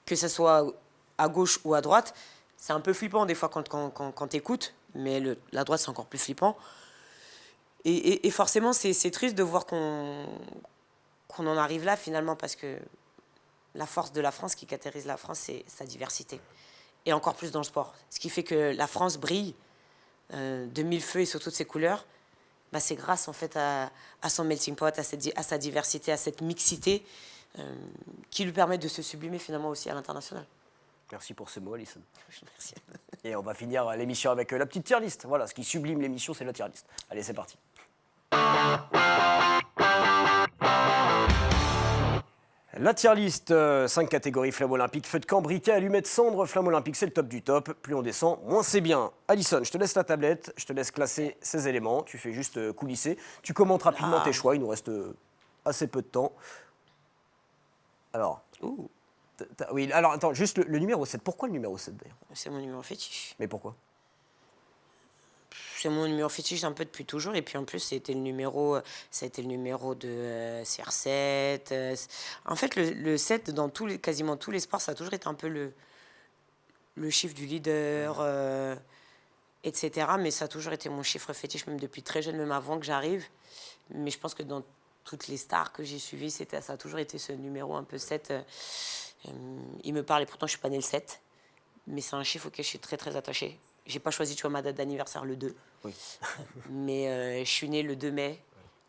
que ce soit à gauche ou à droite, c'est un peu flippant des fois quand tu écoutes, mais la droite, c'est encore plus flippant. Et forcément, c'est triste de voir qu'on en arrive là, finalement, parce que la force de la France, qui caractérise la France, c'est sa diversité. Et encore plus dans le sport. Ce qui fait que la France brille de mille feux et sous toutes ses couleurs. C'est grâce en fait à son melting pot, à sa diversité, à cette mixité qui lui permet de se sublimer finalement aussi à l'international. Merci pour ce mot, Alisson. Merci. Et on va finir l'émission avec la petite tier list. Voilà, ce qui sublime l'émission, c'est la tier list. Allez, c'est parti. La tier list, 5 catégories: flamme olympique, feu de camp, briquet, allumette, cendre. Flamme olympique, c'est le top du top. Plus on descend, moins c'est bien. Alisson, je te laisse la tablette, je te laisse classer ces éléments. Tu fais juste coulisser. Tu commentes rapidement tes choix, il nous reste assez peu de temps. Alors, Oui, alors attends, juste le numéro 7. Pourquoi le numéro 7 d'ailleurs? C'est mon numéro fétiche. Mais pourquoi? C'est mon numéro fétiche un peu depuis toujours. Et puis en plus, ça a été le numéro de CR7. En fait, le 7, dans quasiment tous les sports, ça a toujours été un peu le chiffre du leader, etc. Mais ça a toujours été mon chiffre fétiche, même depuis très jeune, même avant que j'arrive. Mais je pense que dans toutes les stars que j'ai suivies, ça a toujours été ce numéro un peu 7. Il me parle, et pourtant je ne suis pas née le 7. Mais c'est un chiffre auquel je suis très très attachée. J'ai pas choisi, tu vois, ma date d'anniversaire le 2. Oui. Mais je suis née le 2 mai,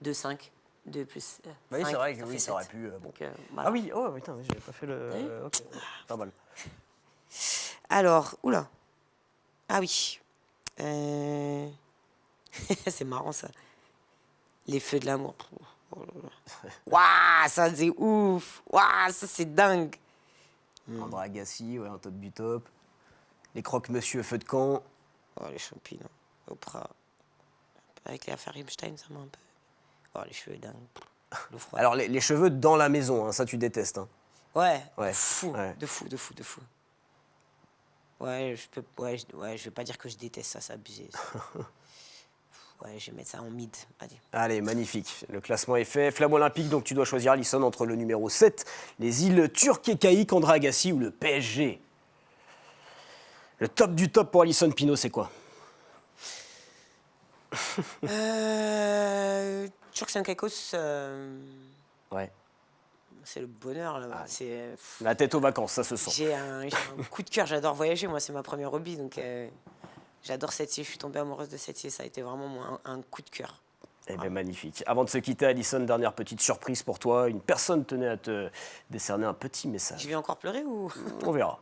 2-5. 2 plus Oui, 5, c'est vrai que ça oui, fait ça aurait 7. pu. Bon. Donc, voilà. Ah oui, oh putain, j'avais pas fait le. Ok, pas mal. Alors, oula. Ah oui. C'est marrant ça. Les feux de l'amour. Oh là là. Waouh, ça c'est ouf. Waouh, ça c'est dingue. André Agassi, ouais, un top du top. Les croque-monsieur feu de camp. Oh, les champignons. Oprah. Avec les affaires Epstein, ça m'a un peu. Oh, les cheveux dingues. Le froid. Alors les cheveux dans la maison, hein, ça tu détestes. Hein. Ouais, Ouais, fou, ouais. de fou. Ouais, je vais pas dire que je déteste ça, c'est abusé. Ouais, je vais mettre ça en mid. Allez. Allez, magnifique. Le classement est fait. Flamme olympique, donc tu dois choisir, Alison, entre le numéro 7, les îles turques et caïques, André Agassi, ou le PSG. Le top du top pour Alison Pinault, c'est quoi? Turks and Caicos, Ouais. c'est le bonheur là-bas. C'est, La tête aux vacances, ça se sent. j'ai un coup de cœur, j'adore voyager, moi c'est ma première hobby, donc j'adore cette île, je suis tombée amoureuse de cette île, ça a été vraiment un coup de cœur. Eh bien, magnifique. Avant de se quitter, Alison, dernière petite surprise pour toi. Une personne tenait à te décerner un petit message. Je vais encore pleurer ou... On verra.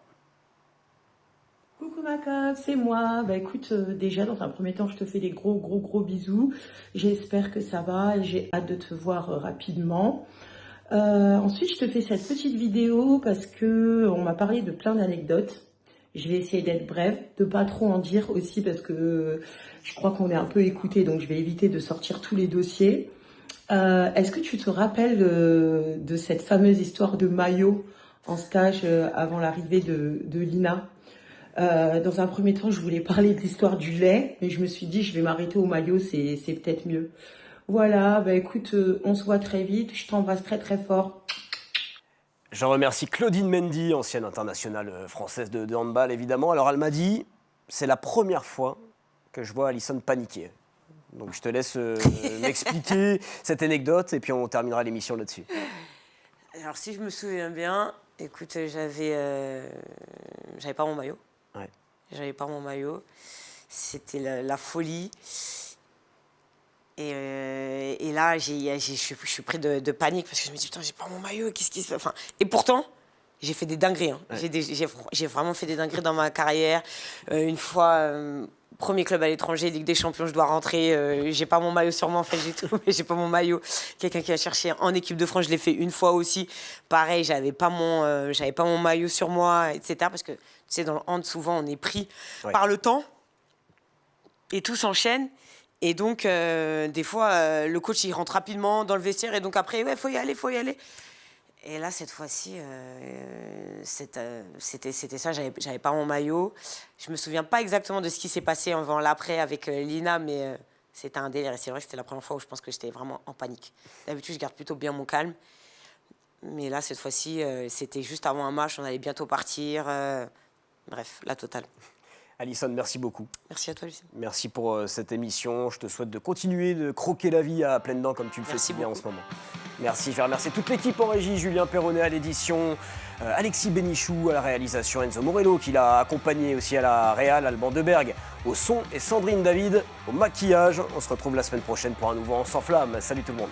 Coucou ma copine, c'est moi. Bah écoute, déjà dans un premier temps, je te fais des gros bisous. J'espère que ça va et j'ai hâte de te voir rapidement. Ensuite, je te fais cette petite vidéo parce que on m'a parlé de plein d'anecdotes. Je vais essayer d'être brève, de pas trop en dire aussi parce que je crois qu'on est un peu écouté, donc je vais éviter de sortir tous les dossiers. Est-ce que tu te rappelles de cette fameuse histoire de maillot en stage avant l'arrivée de Lina? Dans un premier temps, je voulais parler de l'histoire du lait, mais je me suis dit, je vais m'arrêter au maillot, c'est peut-être mieux. Voilà, bah écoute, on se voit très vite, je t'embrasse très fort. Je remercie Claudine Mendy, ancienne internationale française de handball, évidemment. Alors, elle m'a dit, c'est la première fois que je vois Alison paniquer. Donc, je te laisse m'expliquer cette anecdote et puis on terminera l'émission là-dessus. Alors si je me souviens bien, écoute, j'avais pas mon maillot. Ouais. J'avais pas mon maillot. C'était la folie. Et là, je suis pris de panique parce que je me dis, putain, j'ai pas mon maillot, qu'est-ce qui se passe? Enfin, et pourtant, j'ai fait des dingueries. Hein. Ouais. J'ai vraiment fait des dingueries dans ma carrière. Une fois, premier club à l'étranger, Ligue des Champions, je dois rentrer. J'ai pas mon maillot sur moi, en fait, j'ai tout, mais j'ai pas mon maillot. Quelqu'un qui a cherché en équipe de France, je l'ai fait une fois aussi. Pareil, j'avais pas mon maillot sur moi, etc. Parce que, tu sais, dans le hand, souvent, on est pris par le temps et tout s'enchaîne. Et donc, des fois, le coach, il rentre rapidement dans le vestiaire. Et donc, après, ouais, faut y aller. Et là, cette fois-ci, c'était ça. J'avais pas mon maillot. Je me souviens pas exactement de ce qui s'est passé avant l'après avec Lina, mais c'était un délire. Et c'est vrai que c'était la première fois où je pense que j'étais vraiment en panique. D'habitude, je garde plutôt bien mon calme. Mais là, cette fois-ci, c'était juste avant un match. On allait bientôt partir. Bref, la totale. Alison, merci beaucoup. Merci à toi, Lucien. Merci pour cette émission. Je te souhaite de continuer de croquer la vie à pleines dents comme tu le fais si bien en ce moment. Merci. Je vais remercier toute l'équipe en régie, Julien Perronnet à l'édition, Alexis Bénichou à la réalisation, Enzo Morello qui l'a accompagné aussi à la réal, Alban Deberg au son et Sandrine David au maquillage. On se retrouve la semaine prochaine pour un nouveau On s'enflamme. Salut tout le monde.